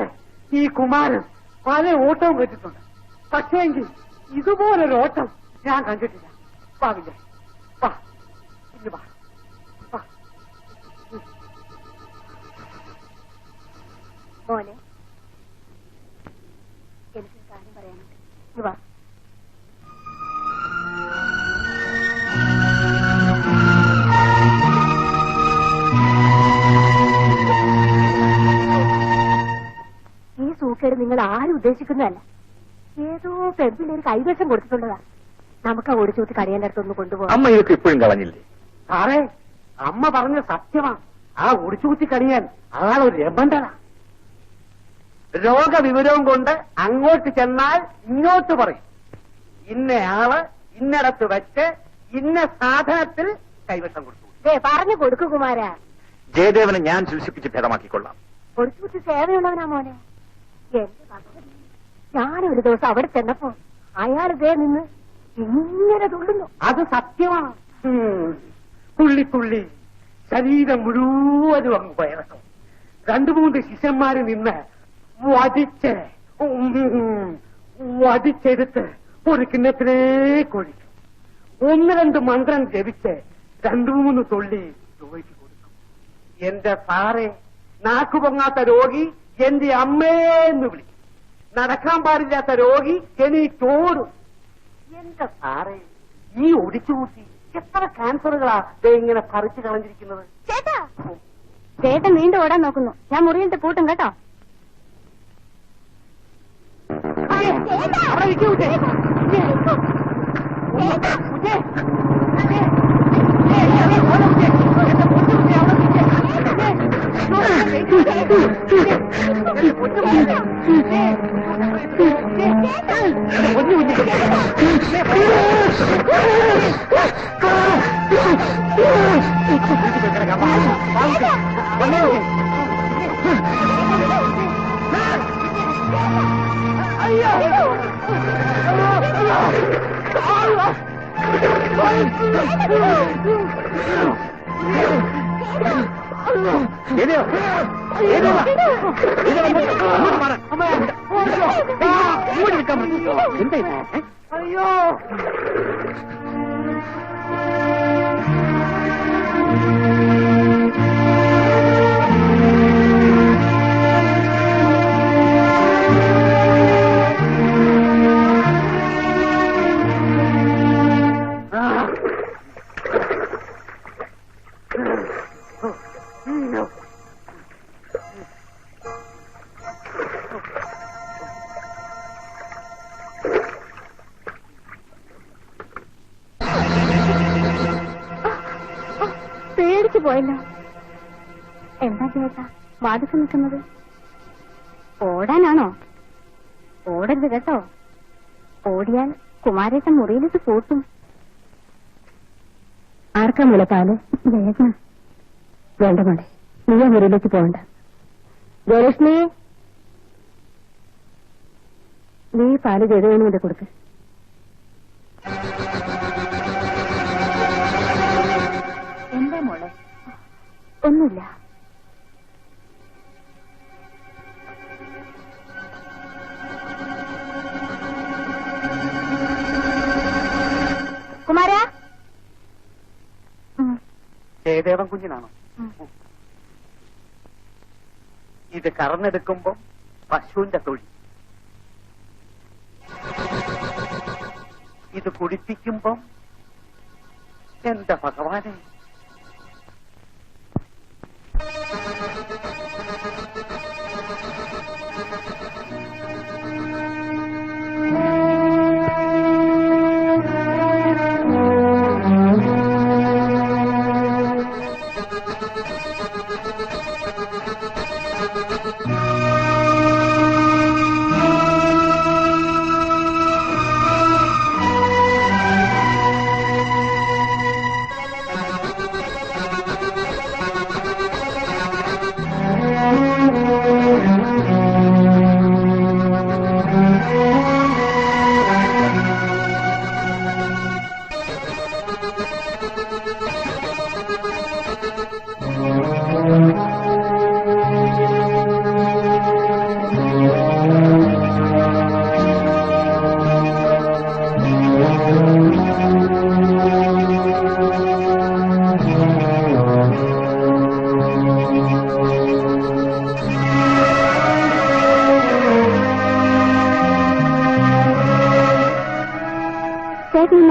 ഈ കുമാരൻ പല ഓട്ടവും വെച്ചിട്ടുണ്ട്. പക്ഷേങ്കിൽ ഇതുപോലൊരു ഓട്ടം ഞാൻ കണ്ടിട്ടില്ല. വാ വിജയ്, വാ, ഇങ്ങ് വാ, വാ. മോനെ, എനിക്കൊരു കാര്യം പറയാനുണ്ട്. ഇങ്ങ് വാ. ഈ സൂക്കേട് നിങ്ങൾ ആരും ഉദ്ദേശിക്കുന്നതല്ല. ഏതോ പെൺപിള്ളേര് കൈവശം കൊടുത്തിട്ടുള്ളതാ. നമുക്ക് ആ ഓടിച്ചൂട്ടി കടയേണ്ട അടുത്തൊന്ന് കൊണ്ടുപോകാം. അമ്മ ഇതൊക്കെ ഇപ്പോഴും കളഞ്ഞില്ലേ? സാറേ, അമ്മ പറഞ്ഞ സത്യമാ. ആ ഒടിച്ചുകുത്തി കഴിയാൻ ആളൊരു രമണ്ടനാ. രോഗവിവരവും കൊണ്ട് അങ്ങോട്ട് ചെന്നാൽ ഇങ്ങോട്ട് പറയും. ഇന്നയാള് ഇന്നിടത്ത് വെച്ച് ഇന്ന സാധനത്തിൽ കൈവശം കൊടുത്തു. പറഞ്ഞു കൊടുക്കു കുമാര. ജയദേവനെ ഞാൻ ചികിത്സിപ്പിച്ച് ഭേദമാക്കിക്കൊള്ളാം. ഒടിച്ചുകുത്തി സേവയുള്ളവനാ മോനെ. എന്റെ ഭഗവതി, ഞാനൊരു ദിവസം അവിടെ ചെന്നപ്പോ അയാൾ ഇതേ നിന്ന് ഇങ്ങനെ തുള്ളുന്നു. അത് സത്യമാണ്. തുള്ളിത്തുള്ളി ശരീരം മുഴുവനും അങ്ങ് വയറക്കും. 2-3 ശിഷ്യന്മാര് നിന്ന് വടിച്ചെടുത്ത് ഒരു കിണ്ണത്തിലേക്ക് ഒഴിക്കും. 1-2 മന്ത്രം ജപിച്ച് 2-3 തുള്ളി രോഗിക്ക് കൊടുക്കും. എന്റെ സാറെ, നാക്കുപൊങ്ങാത്ത രോഗി എന്റെ അമ്മേന്ന് വിളിക്കും. നടക്കാൻ പാടില്ലാത്ത രോഗി എനിക്കോടും. എന്റെ സാറെ, ഈ ഒടിച്ചുകൂട്ടി എത്ര ക്യാൻസറുകളാ ഇങ്ങനെ പറിച്ചു കളഞ്ഞിരിക്കുന്നത്. ചേട്ടാ, ചേട്ടൻ വീണ്ടും ഓടാൻ നോക്കുന്നു. ഞാൻ മുറിയിലിട്ട് പൂട്ടും കേട്ടോ. അയ്യോ, പേടിച്ചു പോയല്ലോ. എന്താ ചേട്ടാ വാദിച്ചു നിൽക്കുന്നത്? ഓടാനാണോ? ഓടരുത് കേട്ടോ. ഓടിയാൽ കുമാരേട്ടൻ മുറിയിലിട്ട് പൂട്ടും. ആർക്കാ മുലപ്പാല്? ജയകൃഷ്ണ. വേണ്ട മോളെ, നീ ആ മുറിയിലേക്ക് പോകണ്ട. ജയലക്ഷ്മി, നീ പാല് ജയദേവന് കൊണ്ട് കൊടുക്ക്. എന്താ മോളെ? ഒന്നുമില്ല. കുമാര, ജയദേവൻ കുഞ്ഞിനാണോ? ഇത് കറന്നെടുക്കുമ്പോ പശുവിന്റെ തൊഴി, ഇത് കുടിപ്പിക്കുമ്പോ എന്റെ ഭഗവാനെ.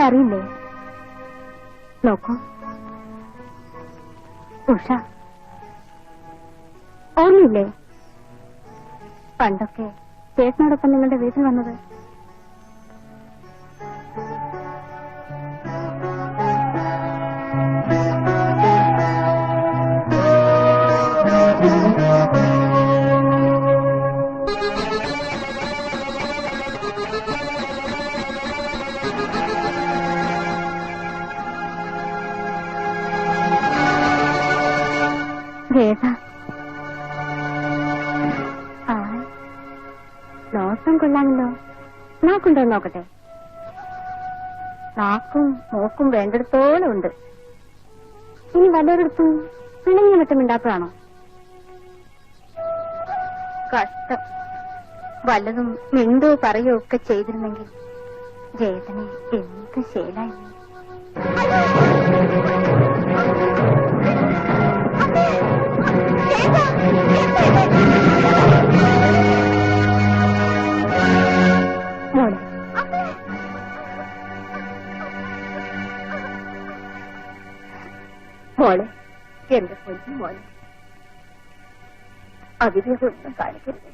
അറിയില്ലേ? നോക്കൂ ഉഷ, ഓർമ്മയില്ലേ പണ്ടൊക്കെ ചേട്ടനോടൊപ്പം നിങ്ങളുടെ വീട്ടിൽ വന്നത്? നോട്ടം കൊള്ളാമല്ലോ. നാക്കുണ്ടോ നോക്കട്ടെ? നാക്കും മൂക്കും വേണ്ടിടത്തോളം ഉണ്ട്. ഇനി വല്ലൊരിടത്തും പിണങ്ങി വിട്ടമിണ്ടാത്തതാണോ? കഷ്ടം. വല്ലതും മിണ്ടോ പറയോ ഒക്കെ ചെയ്തിരുന്നെങ്കിൽ ജേതനെ എന്ത് ശേലായി. മോളെ, മോളെ, എന്റെ പൊന്നു മോളെ, അവിവേകൊന്നും കാണിക്കരുത്.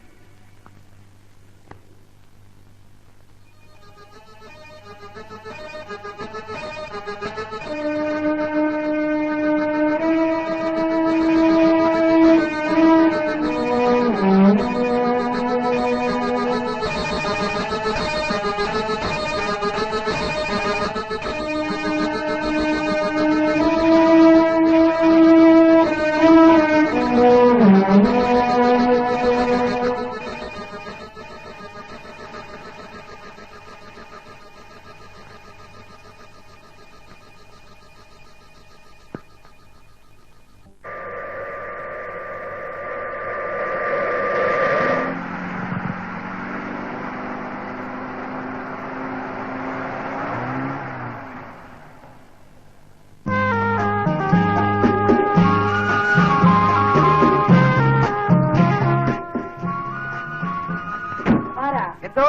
എന്തോ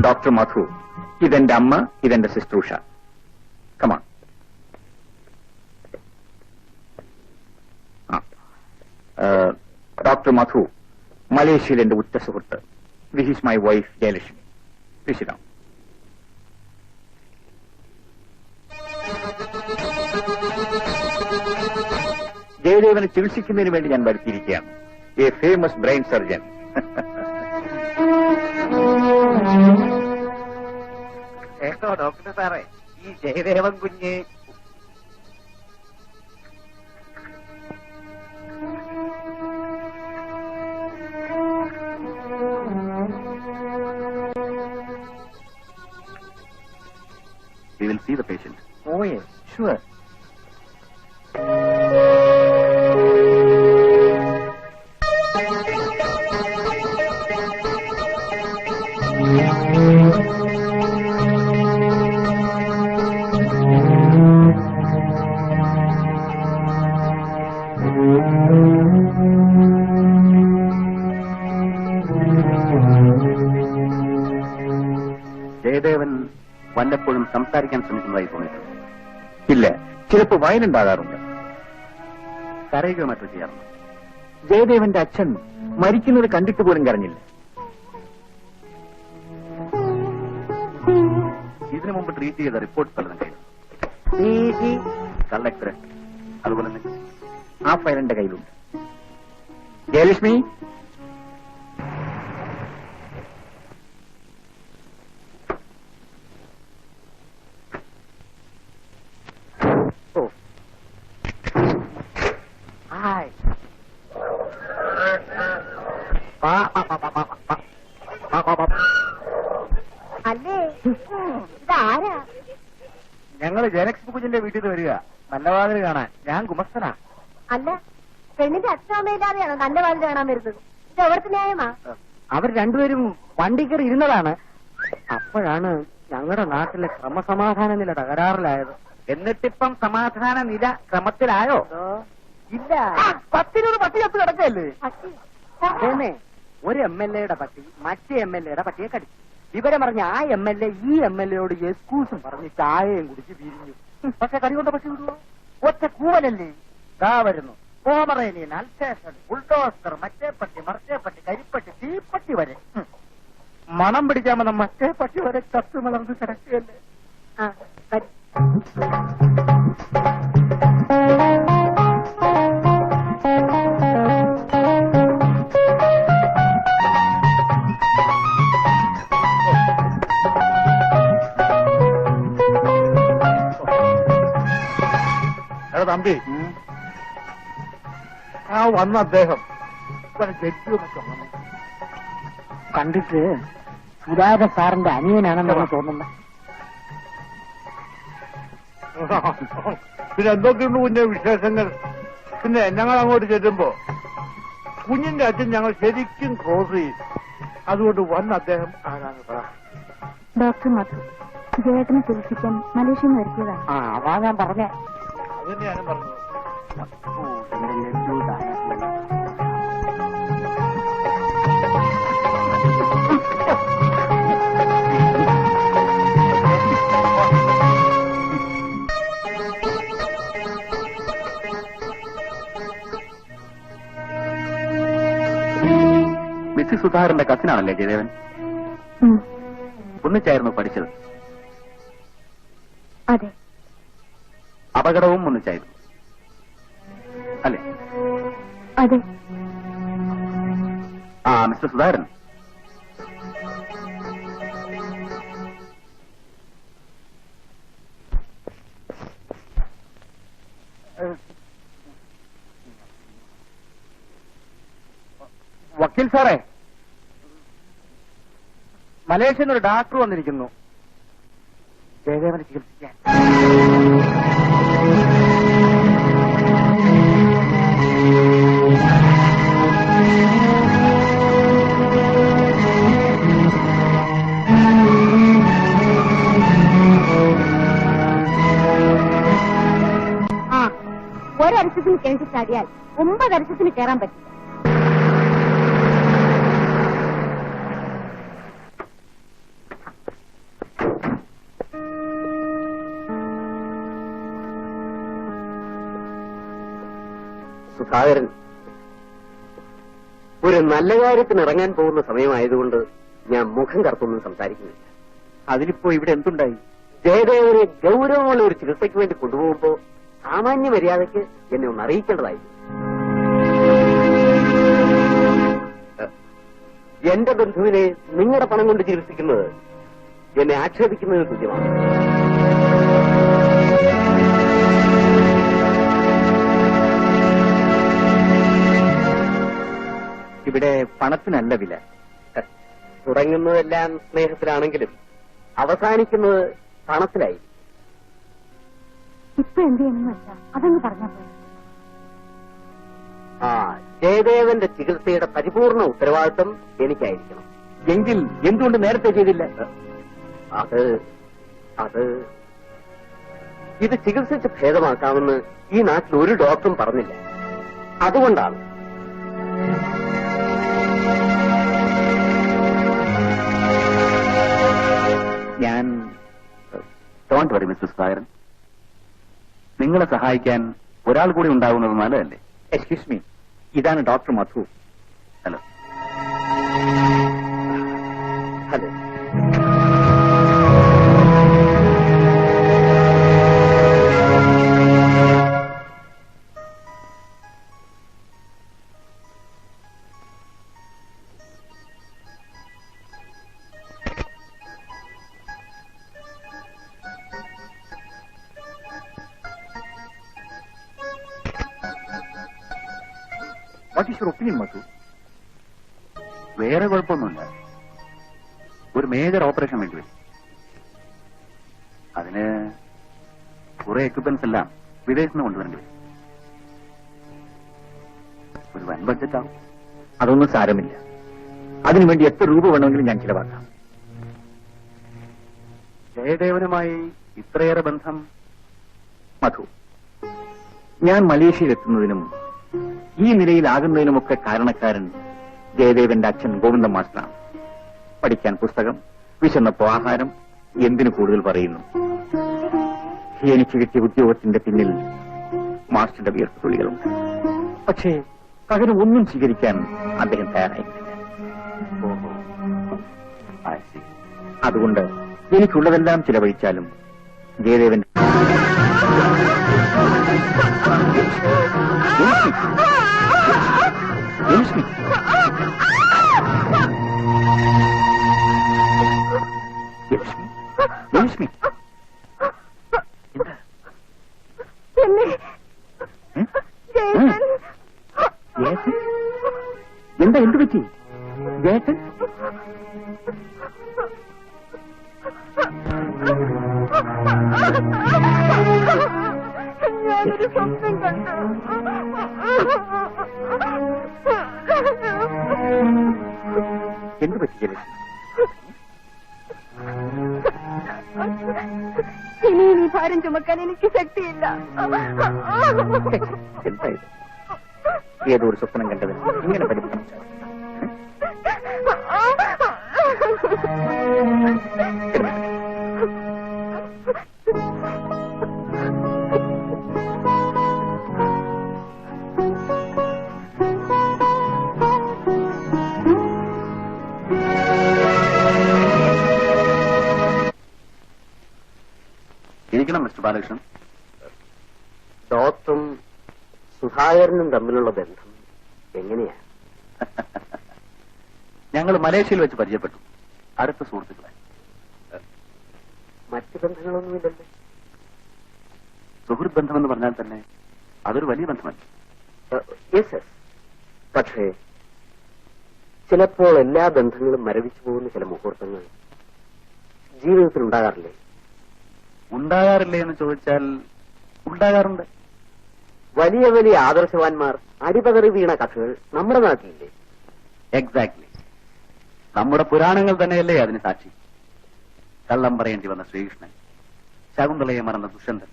ഡോക്ടർ മധു, ഇതെന്റെ അമ്മ, ഇതെന്റെ sister Usha. Come on. Doctor Madhu മലേഷ്യയിൽ എന്റെ ഉറ്റ സുഹൃത്ത്. This is my wife Jayalakshmi. വിശിടാം. ജയദേവനെ ചികിത്സിക്കുന്നതിന് വേണ്ടി ഞാൻ വരുത്തിയിരിക്കുകയാണ്. A famous brain surgeon. കേട്ടോ ഡോക്ടർ സാറേ, ഈ ജയദേവൻ കുഞ്ഞ് We will see the patient. Oh yes, sure. Jayadevan വല്ലപ്പോഴും സംസാരിക്കാൻ ശ്രമിക്കുന്നതായി തോന്നിയിട്ടുണ്ട്. ഇല്ല, ചിലപ്പോൾ വയലുണ്ടാകാറുണ്ട്. കരയുകയോ മറ്റോ ചെയ്യാറുണ്ട്. ജയദേവന്റെ അച്ഛൻ മരിക്കുന്നത് കണ്ടിട്ട് പോലും കരഞ്ഞില്ല. ഇതിനു മുമ്പ് ട്രീറ്റ് ചെയ്ത റിപ്പോർട്ട് പലതും കയ്യിൽ. കള്ളക്ടർ അതുപോലെ തന്നെ ആ ഫയൽ എന്റെ കയ്യിലുണ്ട്. ജയലക്ഷ്മി, അല്ലേ, ഇതാരാ? ഞങ്ങള് ജയലക്ഷ്മി കുഞ്ഞിന്റെ വീട്ടിൽ നിന്ന് വരിക നല്ല വാതിൽ കാണാൻ. ഞാൻ ഗുമസ്തനാ. അല്ല, പെണ്ണിന്റെ അച്ഛനമ്മയില്ലാതെയാണോ നല്ല വാതിൽ കാണാൻ വരുന്നത്? ഇത് എവിടുത്തെ ന്യായമാ? അവർ രണ്ടുപേരും വണ്ടി കയറി ഇരുന്നതാണ്. അപ്പോഴാണ് ഞങ്ങളുടെ നാട്ടിലെ ക്രമസമാധാന നില തകരാറിലായത്. എന്നിട്ടിപ്പം സമാധാന നില ക്രമത്തിലായോ? ഇല്ല. 10 പട്ടി ചത്ത് കിടക്കല്ലേ? അതേന്നെ, ഒരു MLA-യുടെ പട്ടി മറ്റേ MLA-യുടെ പട്ടിയെ കടിച്ചു. വിവരം പറഞ്ഞ ആ MLA ഈ MLA-യോട് എക്സ്ക്യൂസും പറഞ്ഞ് ചായയും കുടിച്ച് പിരിഞ്ഞു. പക്ഷെ കടി കൊണ്ട് പട്ടി വിടുവോ? ഒറ്റ കൂവലല്ലേ? ദാ വരുന്നു കോമറേനിയൻ, അൽസേഷൻ, ബുൾഡോസർ, മറ്റേ പട്ടി, മറച്ചേ പട്ടി, കരിപ്പട്ടി, തീപ്പട്ടി വരെ. മണം പിടിക്കാമെന്ന മറ്റേ പട്ടി വരെ ചത്തു വളർന്ന് കിടക്കുകയല്ലേ? തമ്പി, ആ വന്ന അദ്ദേഹം കണ്ടിട്ട് സുധാകർ സാറിന്റെ അനിയനാണെന്നാണ് തോന്നുന്നത്. പിന്നെ എന്തൊക്കെയുണ്ട് കുഞ്ഞെ വിശേഷങ്ങൾ? പിന്നെ ഞങ്ങൾ അങ്ങോട്ട് ചെല്ലുമ്പോ കുഞ്ഞിന്റെ അച്ഛൻ ഞങ്ങൾ ശരിക്കും ക്രോസ് ചെയ്യും. അതുകൊണ്ട് വന്ന് അദ്ദേഹം ആരാണ് പറ. ഡോക്ടർ മധു ജയേട്ടനെ ചികിത്സിക്കാൻ മലേഷ്യയിൽ നിന്ന് വരുത്തിയതാണ്. അതാ ഞാൻ പറഞ്ഞ അതുതന്നെയാണ് പറഞ്ഞത്. മിസ്സിസ് സുധാകരന്റെ കസിനാണല്ലേ ജയദേവൻ? ഒന്നിച്ചായിരുന്നു പഠിച്ചത്? അതെ. അപകടവും ഒന്നിച്ചായിരുന്നു അല്ലേ? അതെ. മിസ്റ്റർ സുധാകരൻ, വക്കീൽ സാറേ, മലേഷ്യയിൽ നിന്നൊരു ഡാക്ടർ വന്നിരിക്കുന്നു ജയദേവനെ ചികിത്സിക്കാൻ. ഒരരസത്തിന് കിണറ്റി ചാടിയാൽ 9 അരസത്തിന് കയറാൻ പറ്റില്ല. സുധാകരൻ, ഒരു നല്ല കാര്യത്തിന് ഇറങ്ങാൻ പോകുന്ന സമയമായതുകൊണ്ട് ഞാൻ മുഖം കറുത്തൊന്നും സംസാരിക്കുന്നില്ല. അതിലിപ്പോ ഇവിടെ എന്തുണ്ടായി? ജയദേവനെ ഗൗരവമുള്ള ഒരു ചികിത്സയ്ക്ക് വേണ്ടി കൊണ്ടുപോകുമ്പോ സാമാന്യ മര്യാദയ്ക്ക് എന്നെ ഒന്ന് അറിയിക്കേണ്ടതായിരുന്നു. എന്റെ ബന്ധുവിനെ നിങ്ങളുടെ പണം കൊണ്ട് ചികിത്സിക്കുന്നത് എന്നെ ആക്ഷേപിക്കുന്നതിന് തുല്യമാണ്. ഇവിടെ പണത്തിനല്ല വില. തുടങ്ങുന്നതെല്ലാം സ്നേഹത്തിലാണെങ്കിലും അവസാനിക്കുന്നത് പണത്തിലായി. ഇപ്പൊ എന്ത് ചെയ്യണമെന്ന് വെച്ചാ അതങ്ങ് പറഞ്ഞാൽ പോലെ. ജയദേവന്റെ ചികിത്സയുടെ പരിപൂർണ ഉത്തരവാദിത്വം എനിക്കായിരിക്കണം. എങ്കിൽ എന്തുകൊണ്ട് നേരത്തെ ചെയ്തില്ല? അത് ഇത് ചികിത്സിച്ച് ഭേദമാക്കാമെന്ന് ഈ നാട്ടിൽ ഒരു ഡോക്ടറും പറഞ്ഞില്ല. അതുകൊണ്ടാണ്. ഞാൻ ഡോണ്ട് വറി മിസ്റ്റർ സുധാകരൻ, നിങ്ങളെ സഹായിക്കാൻ ഒരാൾ കൂടി ഉണ്ടാകുന്നത് നല്ലതല്ലേ? എക്സ്ക്യൂസ് മീ, ഇതാണ് doctor Madhu. Hello. Hello. What is your opinion Madhu? വേറെ കുഴപ്പമൊന്നുമില്ല. ഒരു മേജർ ഓപ്പറേഷൻ വേണ്ടി വരും. അതിന് കുറെ എക്യുപ്മെന്റ്സ് എല്ലാം വിദേശത്ത് നിന്ന് കൊണ്ടുവരേണ്ടി വരും. ഒരു വൻ ബഡ്ജറ്റാവും. അതൊന്നും സാരമില്ല. അതിനുവേണ്ടി എത്ര രൂപ വേണമെങ്കിലും ഞാൻ ചിലവാക്കാം. ജയദേവനുമായി ഇത്രയേറെ ബന്ധം? മധു, ഞാൻ മലേഷ്യയിൽ എത്തുന്നതിനും ഈ നിലയിലാകുന്നതിനുമൊക്കെ കാരണക്കാരൻ ജയദേവന്റെ അച്ഛൻ ഗോവിന്ദൻ മാസ്റ്ററാണ്. പഠിക്കാൻ പുസ്തകം, വിശന്നപ്പോ ആഹാരം, എന്തിനു കൂടുതൽ പറയുന്നു. എനിക്ക് കിട്ടിയ ഉദ്യോഗത്തിന്റെ പിന്നിൽ മാസ്റ്ററുടെ വിയർപ്പ് തുള്ളികളുണ്ട്. പക്ഷേ പകരം ഒന്നും സ്വീകരിക്കാൻ അദ്ദേഹം തയ്യാറായിട്ടില്ല. അതുകൊണ്ട് എനിക്കുള്ളതെല്ലാം ചിലവഴിച്ചാലും ജയദേവൻ ലക്ഷ്മി ലക്ഷ്മി എന്താ എന്ത് പറ്റി ജേട്ടൻ? ഞാനൊരു സ്വപ്നം കണ്ടു. എന്ത് പറ്റി ജയലക്ഷ്മി? ഇനിയും ഈ ഭാരം ചുമക്കാൻ എനിക്ക് ശക്തിയില്ല. എന്തായത്? ഏതോ ഒരു സ്വപ്നം കണ്ടതിന് ഇങ്ങനെ പരിഭ്രമിച്ചു. ഇരിക്കണം മിസ്റ്റർ ബാലകൃഷ്ണൻ. ഡോക്ടറും സുധാകരനും തമ്മിലുള്ള ബന്ധം എങ്ങനെയാ? ഞങ്ങൾ മലേഷ്യയിൽ വെച്ച് പരിചയപ്പെട്ടു. അടുത്ത സുഹൃത്തുക്കളെ. മറ്റു ബന്ധങ്ങളൊന്നുമില്ലല്ലേ? സുഹൃത്ത് ബന്ധമെന്ന് പറഞ്ഞാൽ തന്നെ അതൊരു വലിയ ബന്ധമല്ല. യെസ്. പക്ഷേ ചിലപ്പോൾ എല്ലാ ബന്ധങ്ങളും മരവിച്ചു പോകുന്ന ചില മുഹൂർത്തങ്ങൾ ജീവിതത്തിൽ ഉണ്ടാകാറില്ലേ? ഉണ്ടാകാറില്ലേ എന്ന് ചോദിച്ചാൽ ഉണ്ടാകാറുണ്ട്. വലിയ വലിയ ആദർശവാന്മാർ അടിപതറി വീണ കഥകൾ നമ്മുടെ നാട്ടിലില്ലേ? എക്സാക്ട്ലി. നമ്മുടെ പുരാണങ്ങൾ തന്നെയല്ലേ അതിന് സാക്ഷി. കള്ളം പറയേണ്ടി വന്ന ശ്രീകൃഷ്ണൻ, ശകുന്തളയെ മറന്ന ദുഷ്യന്തൻ,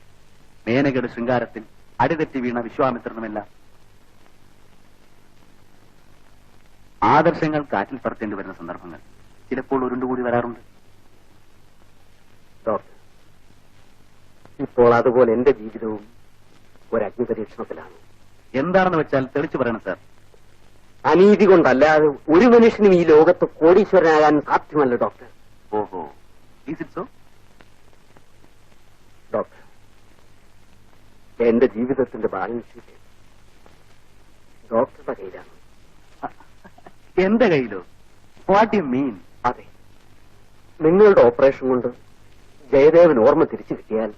മേനകയുടെ ശൃംഗാരത്തിൽ അടിതെറ്റി വീണ വിശ്വാമിത്രനുമെല്ലാം. ആദർശങ്ങൾ കാറ്റിൽ പറത്തേണ്ടി വരുന്ന സന്ദർഭങ്ങൾ ചിലപ്പോൾ ഉരുണ്ടുകൂടി വരാറുണ്ട്. ഡോക്ടർ, ഇപ്പോൾ അതുപോലെ എന്റെ ജീവിതവും ഒരു അഗ്നിപരീക്ഷണത്തിലാണ്. എന്താണെന്ന് വെച്ചാൽ തെളിച്ചു പറയണം സാർ. അനീതി കൊണ്ടല്ലാതെ ഒരു മനുഷ്യനും ഈ ലോകത്ത് കോടീശ്വരനാകാൻ സാധ്യമല്ല ഡോക്ടർ. ഓഹോ, ഈസ് ഇറ്റ് സോ? ഡോക്ടർ, എന്റെ ജീവിതത്തിന്റെ ബാലൻസ് ഷീറ്റ് ഡോക്ടറുടെ കയ്യിലാണ്. എന്റെ കയ്യിലോ? What you mean? അതെ, നിങ്ങളുടെ ഓപ്പറേഷൻ കൊണ്ട് ജയദേവൻ ഓർമ്മ തിരിച്ചു കിട്ടിയാൽ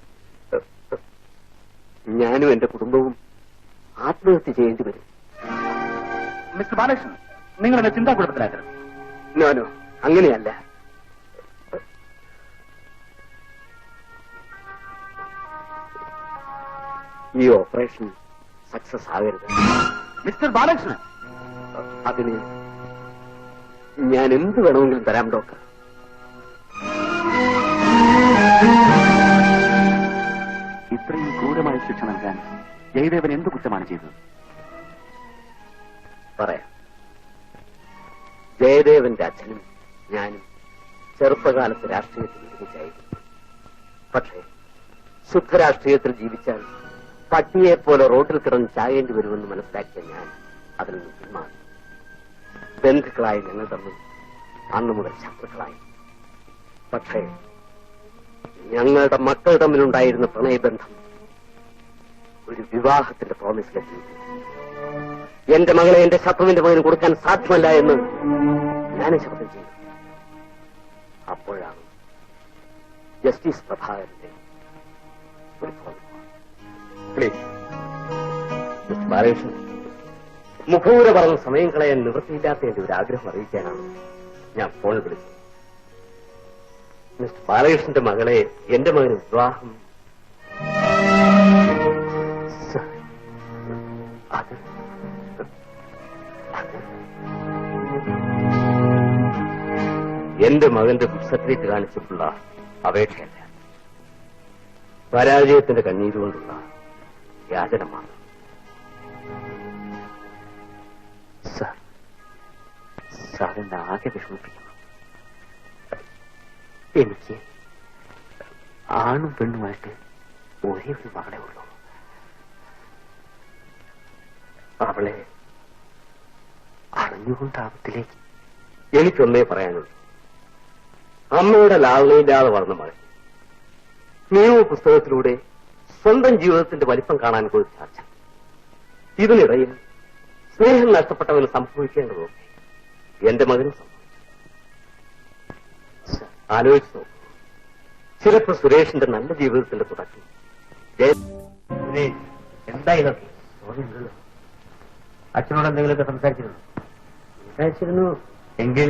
ഞാനും എന്റെ കുടുംബവും ആത്മഹത്യ ചെയ്യേണ്ടി വരും. മിസ്റ്റർ ബാലകൃഷ്ണൻ, നിങ്ങളുടെ ചിന്താകുഴപ്പത്തിലാക്കരുത്. ഞാനോ അങ്ങനെയല്ല. ഈ ഓപ്പറേഷൻ സക്സസ് ആകരുത്. മിസ്റ്റർ ബാലകൃഷ്ണൻ, അതിന് ഞാൻ എന്ത് വേണമെങ്കിലും തരാം ഡോക്ടർ. ഇത്രയും ക്രൂരമായ ശിക്ഷ നൽകാൻ ജയദേവൻ എന്ത് കുറ്റമാണ് ചെയ്തത്? പറയാം. ജയദേവന്റെ അച്ഛനും ഞാനും ചെറുപ്പകാലത്ത് രാഷ്ട്രീയത്തിൽ ഒരുമിച്ചായിരുന്നു. പക്ഷേ ശുദ്ധരാഷ്ട്രീയത്തിൽ ജീവിച്ചാൽ പട്ടിയെപ്പോലെ റോഡിൽ കിടന്ന് ചായേണ്ടി വരുമെന്ന് മനസ്സിലാക്കിയ ഞാൻ അതിൽ നിന്ന് പിന്മാറി. ബന്ധുക്കളായി ഞങ്ങൾ തമ്മിൽ അന്നു മുതൽ ശത്രുക്കളായി. പക്ഷേ ഞങ്ങളുടെ മക്കൾ തമ്മിലുണ്ടായിരുന്ന പ്രണയബന്ധം ഒരു വിവാഹത്തിന്റെ പ്രോമിസിലെത്തി. എന്റെ മകളെ എന്റെ ശത്രുവിന്റെ മകന് കൊടുക്കാൻ സാധ്യമല്ല എന്ന് ഞാൻ ശബ്ദം ചെയ്തു. അപ്പോഴാണ് ജസ്റ്റിസ് പ്രഭാകരന്റെ ഒരു ഫോൺ. പ്ലീസ് മിസ്റ്റർ ബാലകൃഷ്ണൻ, മുഖവൂര പറഞ്ഞ സമയം കളയാൻ നിവൃത്തിയില്ലാത്ത എന്റെ ഒരു ആഗ്രഹം അറിയിക്കാനാണ് ഞാൻ ഫോണിൽ വിളിച്ചത്. മിസ്റ്റർ ബാലകൃഷ്ണന്റെ മകളെ എന്റെ മകന് വിവാഹം അത് എന്റെ മകന്റെ സർട്ടിഫിക്കറ്റ് കാണിച്ചിട്ടുള്ള അപേക്ഷയല്ല, പരാജയത്തിന്റെ കണ്ണീരുകൊണ്ടുള്ള യാചനമാണ്. സാറിന്റെ ആകെ വിഷമിപ്പിക്കുന്നു. എനിക്ക് ആണും പെണ്ണുമായിട്ട് ഒരേ ഒരു മകളെ ഉള്ളൂ. അവളെ അറിഞ്ഞുകൊണ്ടാപത്തിലേക്ക് എനിക്കൊന്നേ പറയാനുള്ളൂ. അമ്മയുടെ ലാളനയില്ലാതെ വളർന്ന മകൻ നിയമ പുസ്തകത്തിലൂടെ സ്വന്തം ജീവിതത്തിന്റെ വലിപ്പം കാണാൻ പോയി ചർച്ച. ഇതിനിടയിൽ സ്നേഹം നഷ്ടപ്പെട്ടവന് സംഭവിക്കേണ്ടതൊക്കെ എന്റെ മകനും സംഭവിച്ചു. ആലോചിച്ചു നോക്കൂ. ചിലപ്പോ സുരേഷിന്റെ നല്ല ജീവിതത്തിന്റെ തുടക്കം എന്താ ഇതൊക്കെ? അച്ഛനോട് എന്തെങ്കിലുമൊക്കെ സംസാരിച്ചിരുന്നു എങ്കിൽ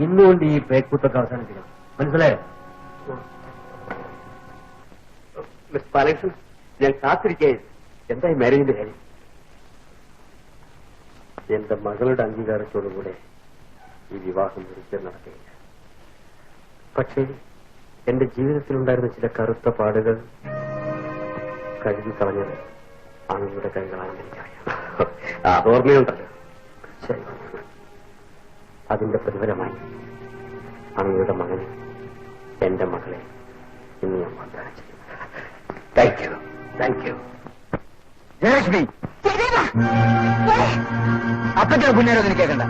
ഇന്നുകൊണ്ട് ഈ പേക്കൂത്തൊക്കെ അവസാനിപ്പിക്കണം. മനസ്സിലായോ? മിസ് ബാലകൃഷ്ണൻ, ഞാൻ കാത്തിരിക്കായിരുന്നു. എന്തായി മാരേജിന്റെ കാര്യം? എന്റെ മകളുടെ അംഗീകാരത്തോടുകൂടെ ഈ വിവാഹം ഒരിക്കലും നടക്കുകയില്ല. പക്ഷേ എന്റെ ജീവിതത്തിലുണ്ടായിരുന്ന ചില കറുത്ത പാടുകൾ കഴുകി കളഞ്ഞത് അങ്ങയുടെ കൈകളാണെന്ന് എനിക്കറിയാം. ഓർമ്മയുണ്ടല്ലോ. അതിന്റെ പ്രതിഫലമായി അങ്ങയുടെ മകനെ, എന്റെ മകളെ ഇന്ന് ഞാൻ വാഗ്ദാനം ചെയ്യും. Thank you, thank you. Jayalakshmi, അപ്പച്ചോ പുണ്യാരോ എനിക്ക് കേൾക്കണ്ട.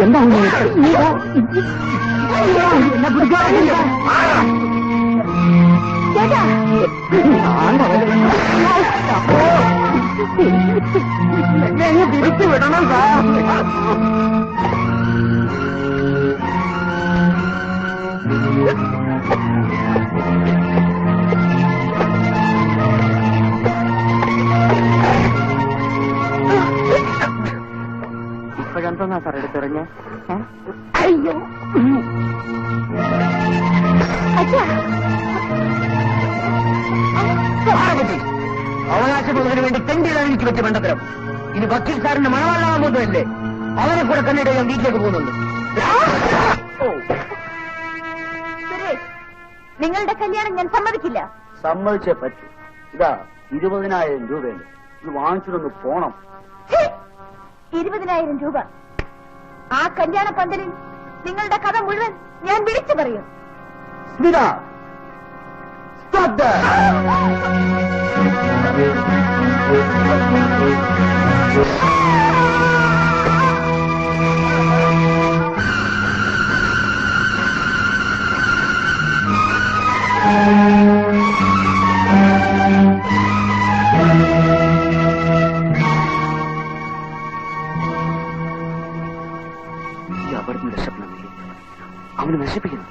എന്താ തിരിച്ചു വിടണം സാർ. ഇപ്പോഴെന്തോന്നാ സാർ എടുത്തെറിഞ്ഞ്? അയ്യോ, അവകാശ പദവിന് വേണ്ടി തെണ്ടിയതാണ് എനിക്ക് വെച്ച മണ്ടത്തരം. ഇനി വക്കീൽ സാറിന്റെ മണവാളാകാൻ പോകുന്നതല്ലേ? അവനെ കൂടെ കണ്ടിട്ട് ഞാൻ വീട്ടിലേക്ക് പോകുന്നുണ്ട്. നിങ്ങളുടെ കല്യാണം ഞാൻ സമ്മതിക്കില്ല. സമ്മതിച്ചേ പറ്റൂ. ഇതാ 20,000 രൂപയുണ്ട്. ഇത് വാങ്ങിച്ചിട്ടൊന്ന് പോണം. 20,000 രൂപ. ആ കല്യാണ പന്തലിൽ നിങ്ങളുടെ കഥ മുഴുവൻ ഞാൻ വിളിച്ചു പറയും. Smitha, stop that. ഈ അപർണയുടെ സ്വപ്നമില്ലേ അവന് നശിപ്പിക്കുന്നു.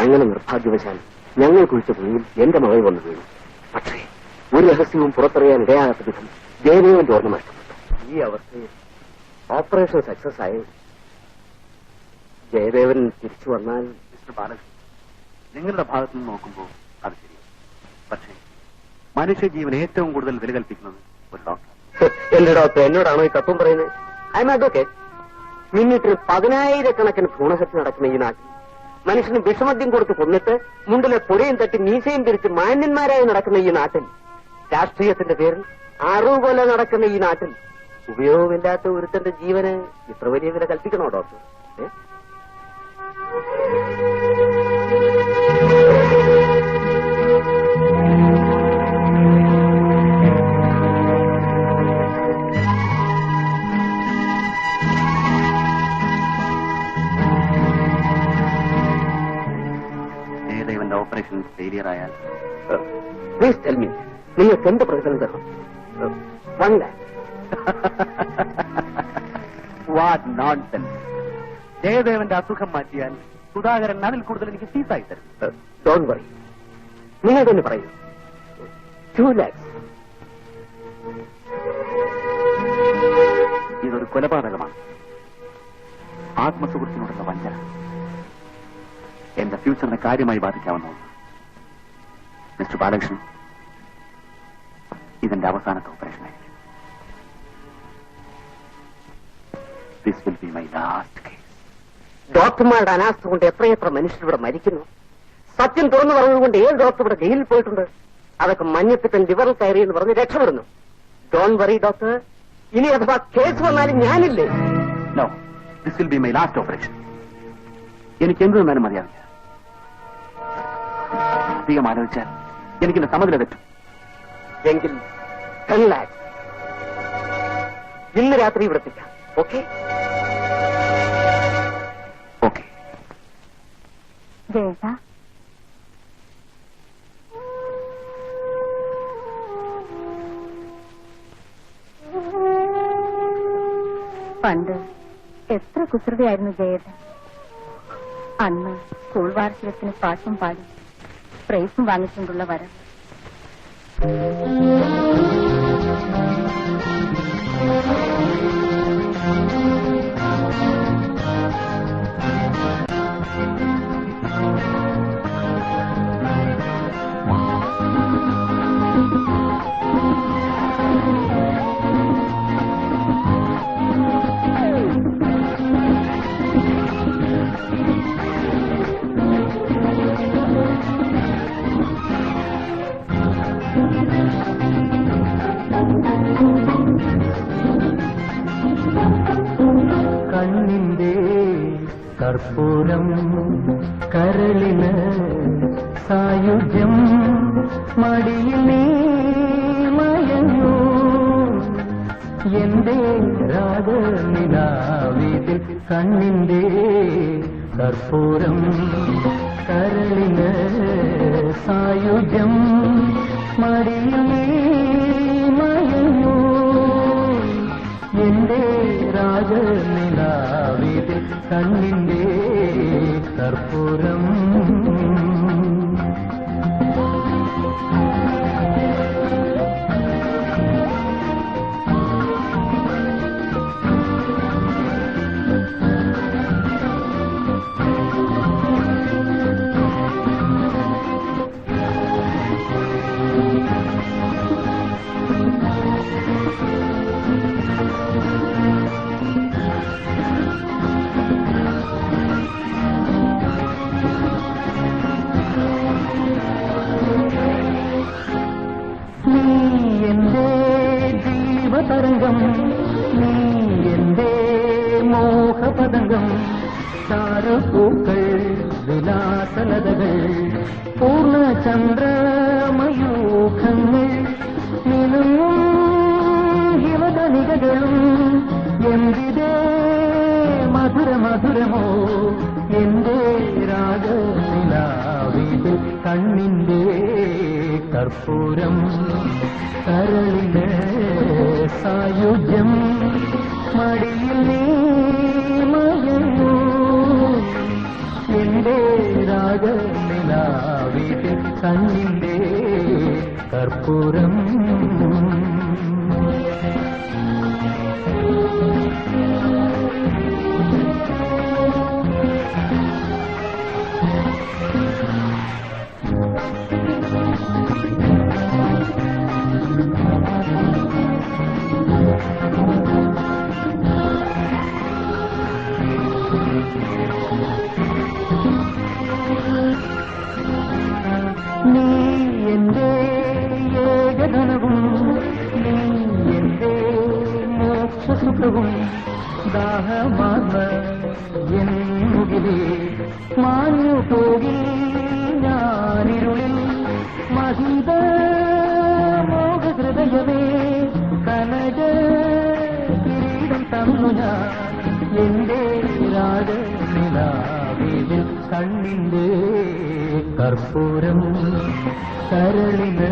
അങ്ങനെ നിർഭാഗ്യവശാൽ ഞങ്ങൾ കുഴിച്ച ഭൂമിയിൽ എന്റെ മകൾ വന്നു വീണു. പക്ഷേ ഒരു രഹസ്യവും പുറത്തറിയാൻ ഇടയാകാത്ത വിധം ജയദേവന്റെ ഓർമ്മ നഷ്ടപ്പെട്ടു. ഈ അവസ്ഥയിൽ ഓപ്പറേഷൻ സക്സസ് ആയി ജയദേവൻ തിരിച്ചു വന്നാൽ മിസ്റ്റർ ബാലകൃഷ്ണൻ, നിങ്ങളുടെ ഭാഗത്തു നിന്ന് നോക്കുമ്പോൾ അത് ശരിയാണ്. പക്ഷേ മനുഷ്യജീവൻ ഏറ്റവും കൂടുതൽ വില കൽപ്പിക്കുന്നത് ഒരു ഡോക്ടർ. എന്റെ ഡോക്ടർ എന്നോടാണോ ഈ തത്വം പറയുന്നത്? I M advocate. മിനിറ്റിന് 10,000 ഭ്രൂണഹത്യ നടക്കുന്ന ഈ നാട്ടിൽ മനുഷ്യന് വിഷമദ്യം കൊടുത്ത് കൊന്നിട്ട് മുണ്ടിലെ പൊടിയും തട്ടി മീശയും തിരിച്ച് മാന്യന്മാരായി നടക്കുന്ന ഈ നാട്ടിൽ, രാഷ്ട്രീയത്തിന്റെ പേരിൽ അറിവ് പോലെ നടക്കുന്ന ഈ നാട്ടിൽ ഉപയോഗമില്ലാത്ത ഒരുത്തന്റെ ജീവന് ഇത്ര വലിയ വില കൽപ്പിക്കണോ ഡോക്ടർ? ജയദേവന്റെ ഓപ്പറേഷൻ ഫെയിലിയർ ആയാൽ പ്ലീസ് ടെൽ മീ, നിങ്ങൾക്ക് എന്ത് പ്രതിഫലം തരണം? 1 lakh. What nonsense. ജയദേവന്റെ അസുഖം മാറ്റിയാൽ സുധാകരൻ അതിൽ കൂടുതൽ എനിക്ക് ഫീസായി തരും. ഡോണ്ട് വറി, നിങ്ങൾ തന്നെ പറയൂ. 2 lakhs. ഇതൊരു കൊലപാതകമാണ്. ആത്മസുഹൃത്തിനോടുള്ള വഞ്ചന എന്റെ ഫ്യൂച്ചറിനെ കാര്യമായി ബാധിക്കാവുന്ന ഒന്ന്. മിസ്റ്റർ ബാലകൃഷ്ണൻ, ഇതെന്റെ അവസാനത്തെ ഓപ്പറേഷൻ ആയിരിക്കും. This will be my last case. ഡോക്ടർമാരുടെ അനാസ്ഥ കൊണ്ട് എത്രയെത്ര മനുഷ്യർ ഇവിടെ മരിക്കുന്നു. സത്യം തുറന്നു പറഞ്ഞതുകൊണ്ട് ഏത് ഡോക്ടർ ഇവിടെ ജയിലിൽ പോയിട്ടുണ്ട്. അതൊക്കെ മഞ്ഞപ്പിത്തൻ ലിവറിൽ കയറി എന്ന് പറഞ്ഞ് രക്ഷപ്പെടുന്നു. ഡോണ്ട് വറി ഡോക്ടർ, ഇനി അഥവാ കേസ് വന്നാലും ഞാനില്ലേ. No, this will be my last operation. എനിക്ക് എന്ത് തന്നാലും മതിയാവില്ല. അധികം ആലോചിച്ചാൽ എനിക്കെന്റെ സമനില തെറ്റും. എങ്കിൽ 10 lakhs ഇന്ന് രാത്രി ഇവിടെ എത്തിക്കാം. ഓക്കെ? ഓക്കെ. ജയേട്ട, പണ്ട് എത്ര കുസൃതിയായിരുന്നു ജയേട്ടൻ. അന്ന് സ്കൂൾ വാർഷികത്തിന് പാട്ടും പാടി പ്രൈസും വാങ്ങിച്ചുകൊണ്ടുള്ള വരവ്. കണ്ണിന്റെ കർപ്പൂരം കരളിന് സായുജ്യം മടിയിൽ നീ മയങ്ങൂ എന്റെ രാഗനിലാവിതിൽ കണ്ണിന്റെ കർപ്പൂരം കരളിന് സായുജ്യം മടിയിൽ നീ മയങ്ങൂ എന്റെ രാഗനിലാവിതിൽ കണ്ണിന്റെ കർപ്പൂരം. തരംഗം നീ എന്റെ മോഹപതംഗം ചാരുപൂക്കൾ വിലാസലതകൾ പൂർണ്ണചന്ദ്രമയൂഖങ്ങൾ നിന്നും ഹിമതനികകളും എന്തിതേ മധുരമധുരമോ എന്റെ രാഗനിലാവിതിൽ കണ്ണിന്റെ കർപ്പൂരം കരളിന് സായുജ്യം മടിയിൽ നീ മയങ്ങൂ എന്റെ രാഗനിലാവിതിൽ കണ്ണിന്റെ കർപ്പൂരം. നീ എന്റെ ഏകധനവും നീ എന്റെ മോക്ഷസുഖവും ദാഹമാർന്ന എന്നുകിലേ മാഞ്ഞു പോകി ഞാനിരുളിൽ മഹിത മോഹഹൃദയമേ കനക കിരീടം തന്നു ഞാൻ എന്റെ രാഗനിലാവിതിൽ കണ്ണിന്റെ കർപ്പൂരം കരളിന്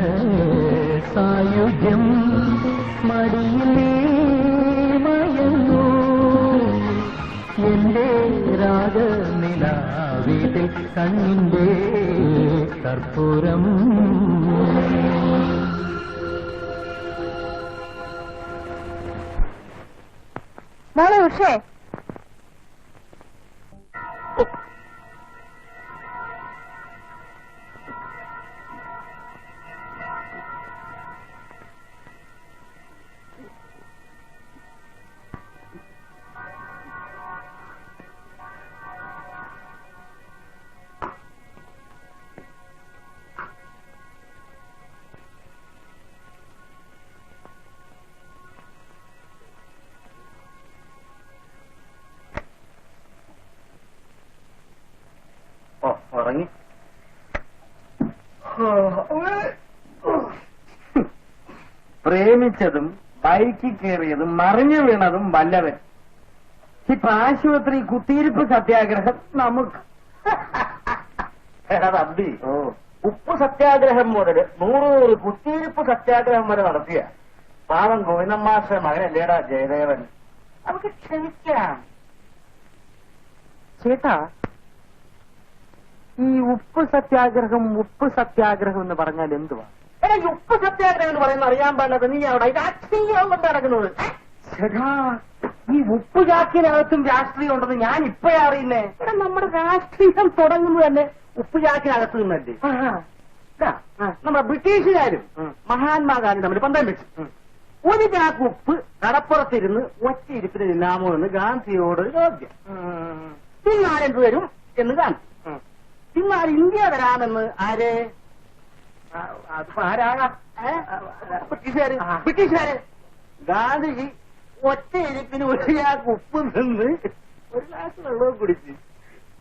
സായുജ്യം മടിയിൽ നീ മയങ്ങൂ എന്റെ രാഗനിലാവിതിൽ കണ്ണിന്റെ കർപ്പൂരം. മോളെ ഉഷേ, ഉറങ്ങി പ്രേമിച്ചതും ബൈക്കിൽ കയറിയതും മറിഞ്ഞു വീണതും വല്ലവൻ. ഇപ്പൊ ആശുപത്രി കുത്തിയിരിപ്പ് സത്യാഗ്രഹം നമുക്ക്. തമ്പി ഉപ്പ് സത്യാഗ്രഹം മുതൽ 100 കുത്തിയിരിപ്പ് സത്യാഗ്രഹം വരെ നടത്തിയ പാവം ഗോവിന്ദമാഷ മകനല്ലേടാ ജയദേവൻ. നമുക്ക് ക്ഷമിക്കാം. ചേട്ടാ, ഈ ഉപ്പ് സത്യാഗ്രഹം എന്ന് പറഞ്ഞാൽ എന്തുവാ? എടാ ഈ ഉപ്പ് സത്യാഗ്രഹം എന്ന് പറയുന്നത് അറിയാൻ പാടില്ലാത്ത നീ അവിടെ രാഷ്ട്രീയം കൊണ്ട് നടക്കുന്നത്. ചേട്ടാ, ഈ ഉപ്പ് ചാക്കിനകത്തും രാഷ്ട്രീയം ഉണ്ടെന്ന് ഞാൻ ഇപ്പോഴാ അറിയുന്നേ. എടാ നമ്മുടെ രാഷ്ട്രീയം തുടങ്ങുന്നത് തന്നെ ഉപ്പ് ചാക്കിനകത്ത് നിന്നല്ലേ. നമ്മുടെ ബ്രിട്ടീഷുകാരും മഹാത്മാഗാന്ധി തമ്മിൽ പന്തം വെച്ചു. ഒരു ചാക്ക് ഉപ്പ് കടപ്പുറത്തിരുന്ന് ഒറ്റയിരുപ്പിന് തിന്നാമോ എന്ന് ഗാന്ധിയോട് ചോദ്യം. തിന്നാൽ എന്ത് വരും എന്ന് ഗാന്ധി. തിന്നാൽ ഇന്ത്യ തരാമെന്ന് ആര്? അതിപ്പോ ആരാകാം? ബ്രിട്ടീഷുകാര്. ഗാന്ധിജി ഒറ്റയിരിപ്പിന് ഒരു ചാക്ക് ഉപ്പ് നിന്ന് ഒരു ഗ്ലാസ് വെള്ളവും കുടിച്ച്.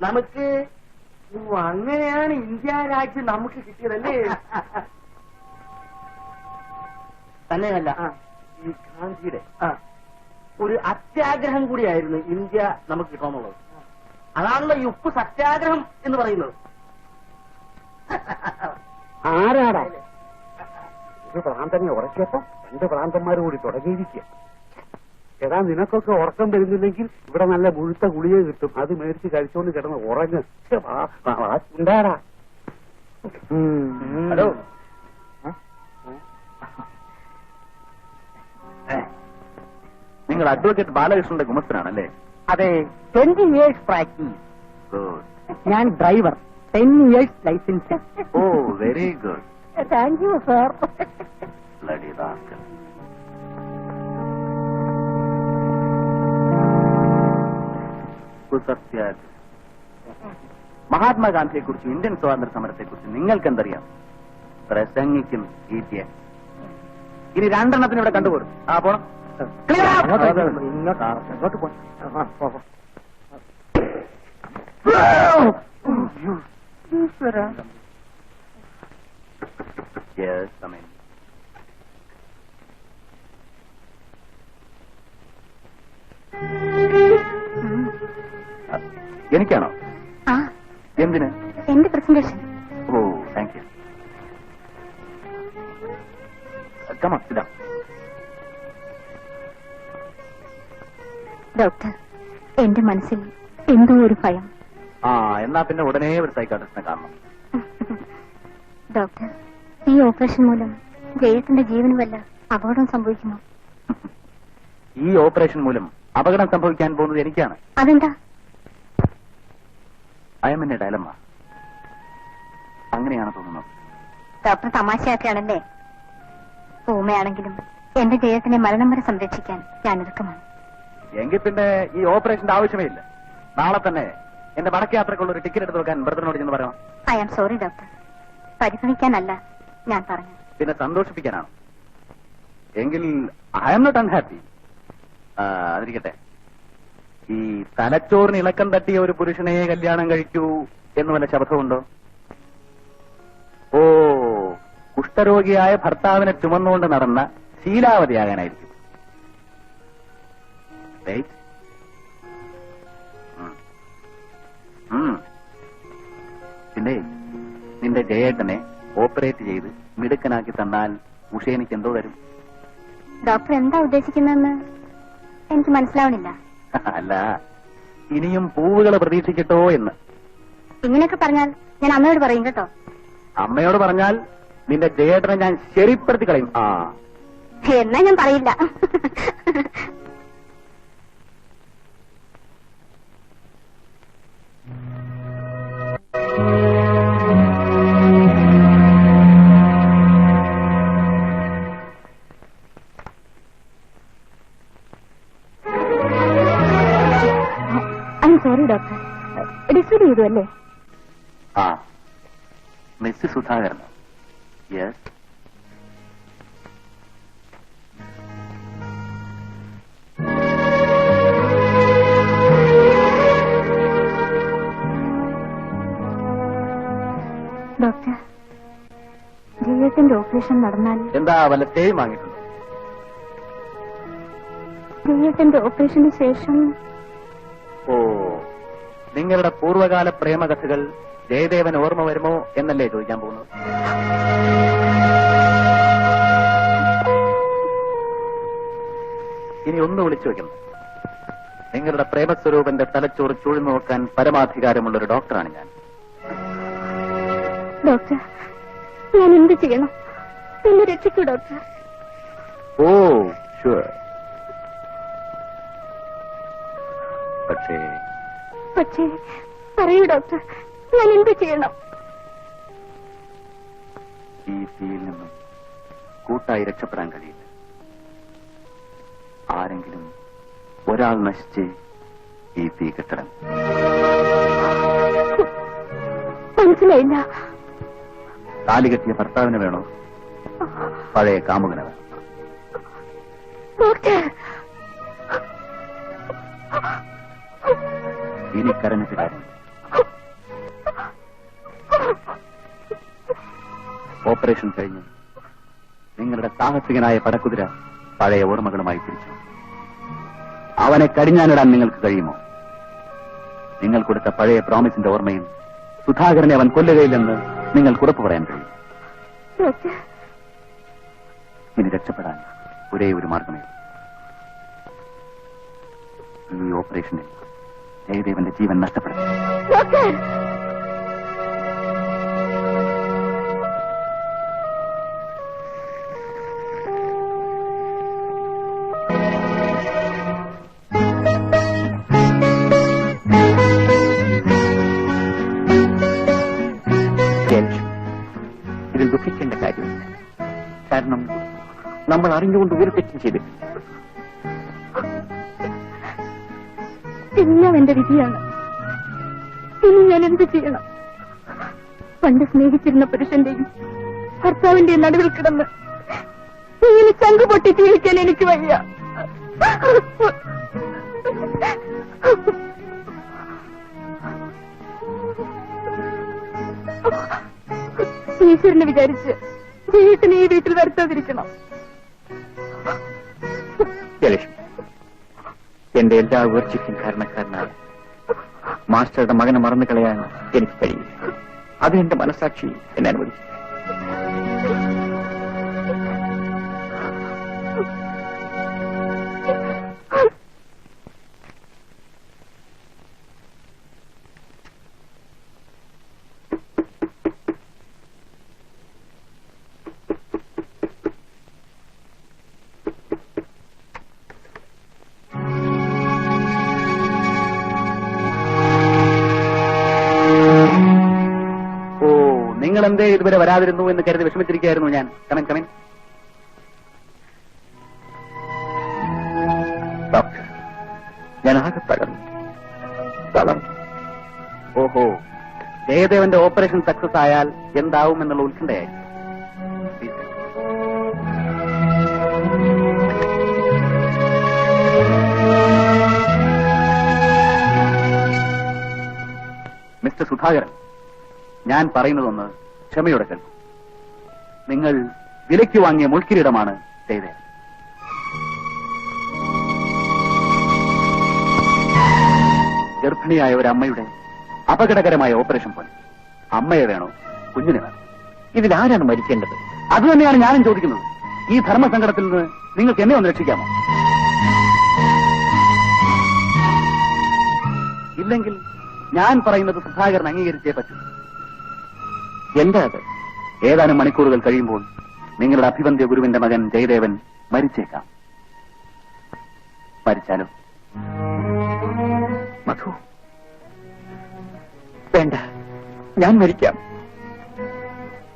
നമുക്ക് അങ്ങനെയാണ് ഇന്ത്യ രാജ്യം നമുക്ക് കിട്ടിയതല്ലേ? തന്നെയല്ല, ഈ ഗാന്ധിയുടെ ഒരു അത്യാഗ്രഹം കൂടിയായിരുന്നു ഇന്ത്യ നമുക്ക് കിട്ടണമെന്നുള്ളത്. അതാണല്ലോ ഈ ഉപ്പ് സത്യാഗ്രഹം എന്ന് പറയുന്നത്. ആരാടാ ഒരു ഭ്രാന്തനെ ഉറക്കിയപ്പോ 2 ഭ്രാന്തന്മാർ കൂടി തുടങ്ങിയിരിക്കുക. എടാ, നിനക്കൊക്കെ ഉറക്കം വരുന്നില്ലെങ്കിൽ ഇവിടെ നല്ല മുഴുത്ത ഗുളിക കിട്ടും, അത് മേടിച്ച് കഴിച്ചോണ്ട് കിടന്ന് ഉറങ്ങ്. ഉണ്ടാടാ. ഹലോ, നിങ്ങൾ അഡ്വക്കേറ്റ് ബാലകൃഷ്ണന്റെ ഗുമസ്തനാണല്ലേ? അതെ, 20 years പ്രാക്ടീസ്. ഗുഡ്. ഞാൻ driver, 10 years licence. Oh, very good. Thank you sir. Bloody rascal. മഹാത്മാഗാന്ധിയെ കുറിച്ചും ഇന്ത്യൻ സ്വാതന്ത്ര്യ സമരത്തെ കുറിച്ചും നിങ്ങൾക്ക് എന്തറിയാം? പ്രസംഗിക്കും ഈറ്റിയ. ഇനി 2 എണ്ണത്തിന് ഇവിടെ കണ്ടുപോരും. ആ, പോണം. ഇങ്ങോട്ട് പോ. Yes, come in. എനിക്കാണോ? ആ, എന്തിന്? എന്റെ പ്രസന്റേഷൻ. Oh, thank you. കമാ, ഇതാ. ഡോക്ടർ, എന്റെ മനസ്സിൽ എന്തോ ഒരു ഭയം. ആ, എന്നാ പിന്നെ ഉടനെ ഒരു സൈക്കാട്രിസ്റ്റിനെ കാണണം. ഡോക്ടർ, ഈ ഓപ്പറേഷൻ മൂലം ജയത്തിന്റെ ജീവന് വല്ല അപകടം സംഭവിക്കുമോ? ഈ ഓപ്പറേഷൻ മൂലം അപകടം സംഭവിക്കാൻ പോകുന്നത് എനിക്കാണ്. അതെന്താ? I am in a dilemma. അങ്ങനെയാണ് തോന്നുന്നത്. ഡോക്ടർ തമാശയാക്കുകയാണല്ലേ? ഊമയാണെങ്കിലും എന്റെ ജയത്തിനെ മരണം വരെ സംരക്ഷിക്കാൻ ഞാൻ ഒരുക്കമാണ്. എങ്കിൽ പിന്നെ ഈ ഓപ്പറേഷന്റെ ആവശ്യമേ ഇല്ല. നാളെ തന്നെ എന്റെ മടക്കയാത്രക്കുള്ള ഒരു ടിക്കറ്റ് എടുത്ത് വെക്കാൻ ബ്രദറിനോട് ചെന്ന് പറയണം. ഐ ആം സോറി ഡോക്ടർ, പരിഭവിക്കാനല്ല ഞാൻ പറഞ്ഞു. പിന്നെ സന്തോഷിപ്പിക്കാനാണ്. എങ്കിൽ ഐ എം നോട്ട് അൺഹാപ്പി. അതിരിക്കട്ടെ, ഈ തലച്ചോറിന് ഇളക്കം തട്ടിയ ഒരു പുരുഷനെ കല്യാണം കഴിക്കൂ എന്ന് വല്ല ശബ്ദമുണ്ടോ? ഓ, കുഷ്ഠരോഗിയായ ഭർത്താവിനെ ചുമന്നുകൊണ്ട് നടന്ന ശീലാവതിയാകാനായിരിക്കും. പിന്നെ നിന്റെ ജയേട്ടനെ ഓപ്പറേറ്റ് ചെയ്ത് മിടുക്കനാക്കി തന്നാൽ ഉഷ എനിക്ക് എന്തോ തരും? ഡോക്ടർ എന്താ ഉദ്ദേശിക്കുന്നതെന്ന് എനിക്ക് മനസ്സിലാവണില്ല. അല്ല, ഇനിയും പൂവുകൾ പ്രതീക്ഷിക്കട്ടോ എന്ന്. ഇങ്ങനെയൊക്കെ പറഞ്ഞാൽ ഞാൻ അമ്മയോട് പറയും കേട്ടോ. അമ്മയോട് പറഞ്ഞാൽ നിന്റെ ജയേട്ടനെ ഞാൻ ശരിപ്പെടുത്തി കളയും. ആ, എന്നാ ഞാൻ പറയില്ല. സോറി ഡോക്ടർ, ഡിസ്റ്റർബ് ചെയ്തു അല്ലേ? ആ, മിസ് സുധാകരൻ. യെസ്. ഡോക്ടർ, ജയത്തിന്റെ ഓപ്പറേഷൻ നടന്നാൽ എന്താ വല്ല സ്റ്റേയും വാങ്ങിയിട്ടുണ്ടോ? ജയത്തിന്റെ ഓപ്പറേഷന് ശേഷം ഓ, നിങ്ങളുടെ പൂർവ്വകാല പ്രേമകഥകൾ ജയദേവൻ ഓർമ്മ വരുമോ എന്നല്ലേ ചോദിക്കാൻ പോകുന്നത്? ഇനി ഒന്ന് വിളിച്ചു വെക്കണം. നിങ്ങളുടെ പ്രേമസ്വരൂപന്റെ തലച്ചോറ് ചൂഴ്ന്നു നോക്കാൻ പരമാധികാരമുള്ള ഒരു ഡോക്ടറാണ് ഞാൻ. ഡോക്ടർ, ഞാൻ എന്ത് ചെയ്യണം? എന്നെ രക്ഷിക്കൂ ഡോക്ടർ. ഓ ഷുവർ. പക്ഷേ പറയൂ ഡോക്ടർ, ഞാൻ എന്ത് ചെയ്യണം? ഈ തീയിൽ നിന്നും കൂട്ടായി രക്ഷപ്പെടാൻ കഴിയില്ല. ആരെങ്കിലും ഒരാൾ നശിച്ച് ഈ തീ കെട്ടണം. മനസ്സിലായില്ല. താലി കെട്ടിയ ഭർത്താവിന് വേണോ, പഴയ കാമുകന് വേണോ? ഡോക്ടർ, ഇനി കരഞ്ഞിട്ട് കാര്യം. ഓപ്പറേഷൻ കഴിഞ്ഞ് നിങ്ങളുടെ സാഹസികനായ പടക്കുതിര പഴയ ഓർമ്മകളുമായി തിരിച്ചു. അവനെ കടിഞ്ഞാനിടാൻ നിങ്ങൾക്ക് കഴിയുമോ? നിങ്ങൾ കൊടുത്ത പഴയ പ്രോമിസിന്റെ ഓർമ്മയിൽ സുധാകരനെ അവൻ കൊല്ലുകയില്ലെന്ന് നിങ്ങൾക്ക് ഉറപ്പ് പറയാൻ കഴിയും. ഇനി രക്ഷപ്പെടാൻ ഒരേ ഒരു മാർഗമേ. ഈ ഓപ്പറേഷനിൽ ജയദേവന്റെ ജീവൻ നഷ്ടപ്പെടും. ഇതിൽ ദുഃഖിക്കേണ്ട കാര്യമില്ല. കാരണം നമ്മൾ അറിഞ്ഞുകൊണ്ട് ഒരു തെറ്റും ചെയ്തിട്ടില്ല. എല്ലാം എന്റെ വിധിയാണ്. ഇനി ഞാൻ എന്ത് ചെയ്യണം? പണ്ട് സ്നേഹിച്ചിരുന്ന പുരുഷന്റെയും ഭർത്താവിന്റെയും നടുവിൽ കിടന്ന് ഇങ്ങനെ ചങ്ക് പൊട്ടി ജീവിക്കാൻ എനിക്ക് വയ്യ. ഈശ്വരനെ വിചാരിച്ച് വീട്ടിനെ ഈ വീട്ടിൽ വരുത്താതിരിക്കണം. ജയലക്ഷ്മി, എന്റെ എല്ലാ ഉയർച്ചയ്ക്കും കാരണക്കാരനാണ് മാസ്റ്ററുടെ മകനെ മറന്നു കളയാൻ എനിക്ക് കഴിയില്ല. അത് എന്റെ മനസാക്ഷി എന്നെ അനുവദിച്ചു. എന്തേ ഇതുവരെ വരാതിരുന്നു എന്ന് കരുതി വിഷമിച്ചിരിക്കുകയായിരുന്നു ഞാൻ. കമൻ. ഡോക്ടർ, ഞാൻ ആകെ തളർന്നു. ഓഹോ, ജയദേവന്റെ ഓപ്പറേഷൻ സക്സസ് ആയാൽ എന്താവും എന്നുള്ള ഉത്കണ്ഠയായി. മിസ്റ്റർ സുധാകരൻ, ഞാൻ പറയുന്നതൊന്ന് ക്ഷമയോടെ കേൾക്കും. നിങ്ങൾ വിലയ്ക്ക് വാങ്ങിയ മുൾക്കിരീടമാണ് ജയദേവൻ. ഗർഭിണിയായ ഒരു അമ്മയുടെ അപകടകരമായ ഓപ്പറേഷൻ പോലെ. അമ്മയെ വേണോ, കുഞ്ഞിനെ വേണോ? ഇതിലാരാണ് മരിക്കേണ്ടത്? അത് തന്നെയാണ് ഞാനും ചോദിക്കുന്നത്. ഈ ധർമ്മസങ്കടത്തിൽ നിന്ന് നിങ്ങൾക്ക് എന്നെ ഒന്ന് രക്ഷിക്കാമോ? ഇല്ലെങ്കിൽ ഞാൻ പറയുന്നത് സുധാകരൻ അംഗീകരിച്ചേ പറ്റൂ. എന്താ അത്? ഏതാനും മണിക്കൂറുകൾ കഴിയുമ്പോൾ നിങ്ങളുടെ അഭിവന്ദ്യ ഗുരുവിന്റെ മകൻ ജയദേവൻ മരിച്ചേക്കാം. മരിച്ചാലോ? മധു, വേണ്ട, ഞാൻ മരിക്കാം.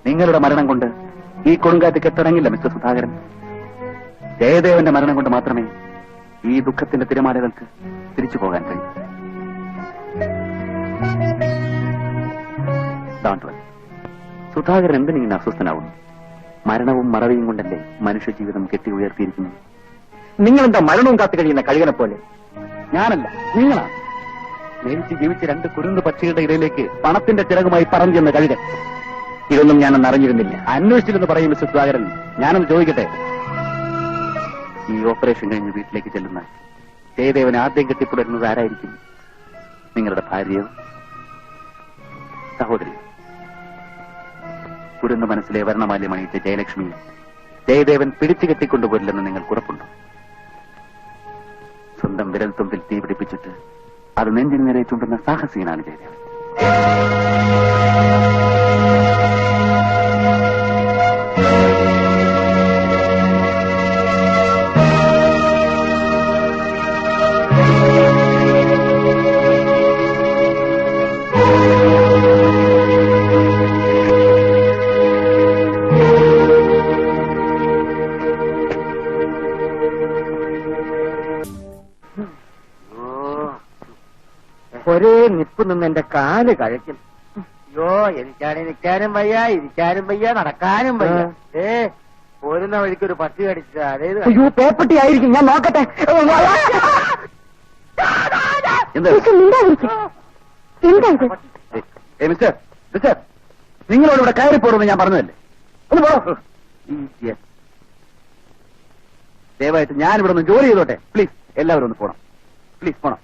നിങ്ങളുടെ മരണം കൊണ്ട് ഈ കൊടുങ്കാറ്റ് കെട്ടടങ്ങില്ല മിസ്റ്റർ സുധാകരൻ. ജയദേവന്റെ മരണം കൊണ്ട് മാത്രമേ ഈ ദുഃഖത്തിന്റെ തിരമാലകൾക്ക് തിരിച്ചു പോകാൻ കഴിയൂ. സുധാകരൻ എന്തിനിങ്ങനെ അസ്വസ്ഥനാവുന്നു? മരണവും മറവിയും കൊണ്ടല്ലേ മനുഷ്യജീവിതം കെട്ടി ഉയർത്തിയിരിക്കുന്നു. നിങ്ങളെന്താ മരണവും കാത്തു കഴിയുന്ന കഴുകനെ പോലെ? ഞാനല്ല, നിങ്ങളാണ്. സ്നേഹിച്ച് ജീവിച്ച് രണ്ട് കുരുന്ന് പക്ഷികളുടെ ഇടയിലേക്ക് പണത്തിന്റെ ചിറകുമായി പറഞ്ഞു ചെന്ന കഴുകൻ. ഇതൊന്നും ഞാനൊന്ന് അറിഞ്ഞിരുന്നില്ല. അന്വേഷിച്ചില്ലെന്ന് പറയും മിസ്റ്റർ സുധാകരൻ. ഞാനൊന്ന് ചോദിക്കട്ടെ, ഈ ഓപ്പറേഷൻ കഴിഞ്ഞ് വീട്ടിലേക്ക് ചെല്ലുന്ന ജയദേവൻ ആദ്യം കെട്ടിപ്പുടരുന്നത് ആരായിരിക്കും? നിങ്ങളുടെ ഭാര്യയോ സഹോദരിയോ? കുരുന്ന മനസ്സിലെ വർണ്ണമാല്യം അണിയിച്ച ജയലക്ഷ്മിയെ ജയദേവൻ പിടിച്ചു കെട്ടിക്കൊണ്ടുപോരില്ലെന്ന് നിങ്ങൾക്ക് ഉറപ്പുണ്ടോ? സ്വന്തം വിരൽത്തുമ്പിൽ തീ പിടിപ്പിച്ചിട്ട് അത് നെഞ്ചിന് നേരെ ചുണ്ടുന്ന സാഹസികനാണ് ജയദേവൻ. നിപ്പ് നിന്ന് എന്റെ കാല് കഴിക്കും. അയ്യോ, എനിക്കാണെങ്കിൽ നിൽക്കാനും വയ്യ, ഇരിക്കാനും വയ്യ, നടക്കാനും വയ്യ. പോരുന്ന വഴിക്കൊരു പട്ടി കടിച്ചത്. അതേത്? അയ്യോ, പേപ്പട്ടി ആയിരിക്കും, ഞാൻ നോക്കട്ടെ. എന്താ ഇത്? മിസ്റ്റർ മിസ്റ്റർ, നിങ്ങളോട് ഇവിടെ കയറി പോടുമെന്ന് ഞാൻ പറഞ്ഞതല്ലേ? ഒന്ന് പോ. ദയവായിട്ട് ഞാൻ ഇവിടെ ഒന്ന് ജോലി ചെയ്തോട്ടെ. പ്ലീസ് എല്ലാവരും ഒന്ന് പോണം. പ്ലീസ് പോണം.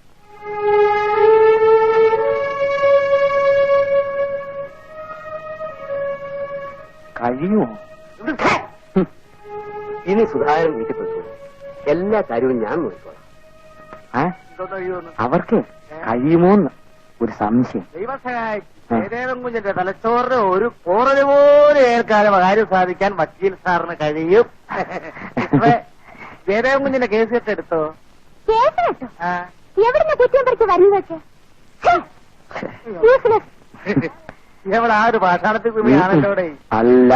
കഴിയുമോ? ഇനി സുധാകരൻ വീട്ടിൽ പോയിക്കോളൂ. എല്ലാ കാര്യവും ഞാൻ നോക്കിക്കോളാം. അവർക്ക് കഴിയുമോന്ന് ഒരു സംശയം. ദൈവം സഹായിച്ചു. ജയദേവൻ കുഞ്ഞിന്റെ തലച്ചോറിന് ഒരു പോറല് പോലെ ഏൽക്കാതെ കാര്യം സാധിക്കാൻ വക്കീൽ സാറിന് കഴിയും. ജയദേവൻ കുഞ്ഞിന്റെ കേസ് കെട്ടെടുത്തോ? എവിടുന്ന കുറ്റം പറിച്ച് വരുന്നതൊക്കെ ഇവൾ ആ ഒരു ഭാഷാണത്തിൽ കൂടിയാണല്ലോ. അല്ല,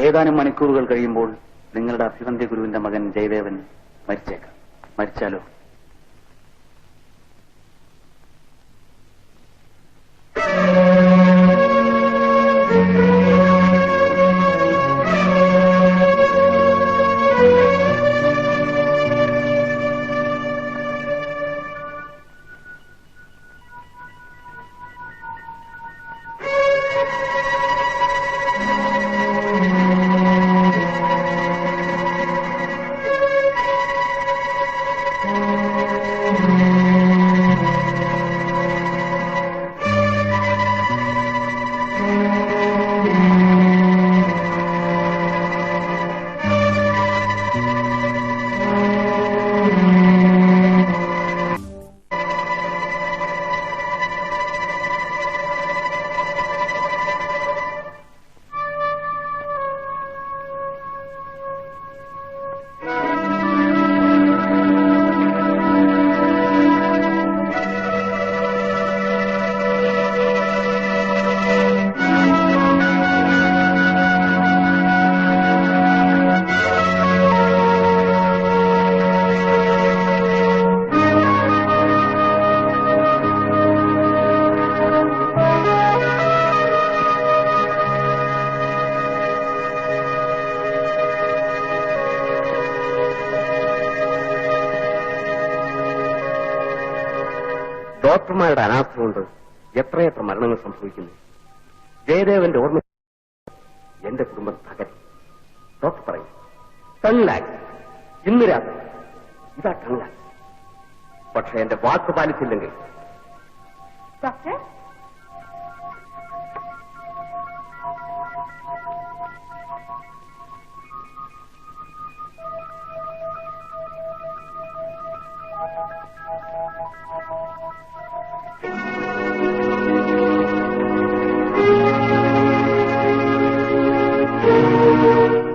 ഏതാനും മണിക്കൂറുകൾ കഴിയുമ്പോൾ നിങ്ങളുടെ അഭിവന്ദ്യ ഗുരുവിന്റെ മകൻ ജയദേവൻ മരിച്ചേക്കാം. മരിച്ചാലോ? ഡോക്ടർമാരുടെ അനാസ്ഥ കൊണ്ട് എത്രയെത്ര മരണങ്ങൾ സംഭവിക്കുന്നു. ജയദേവന്റെ ഓർമ്മ എന്റെ കുടുംബം തകരും. ഡോക്ടർ പറയും 10 lakhs ഇന്ന് രാത്രി. ഇതാ 10 lakhs. പക്ഷെ എന്റെ വാക്ക് പാലിച്ചില്ലെങ്കിൽ ഡോക്ടർ,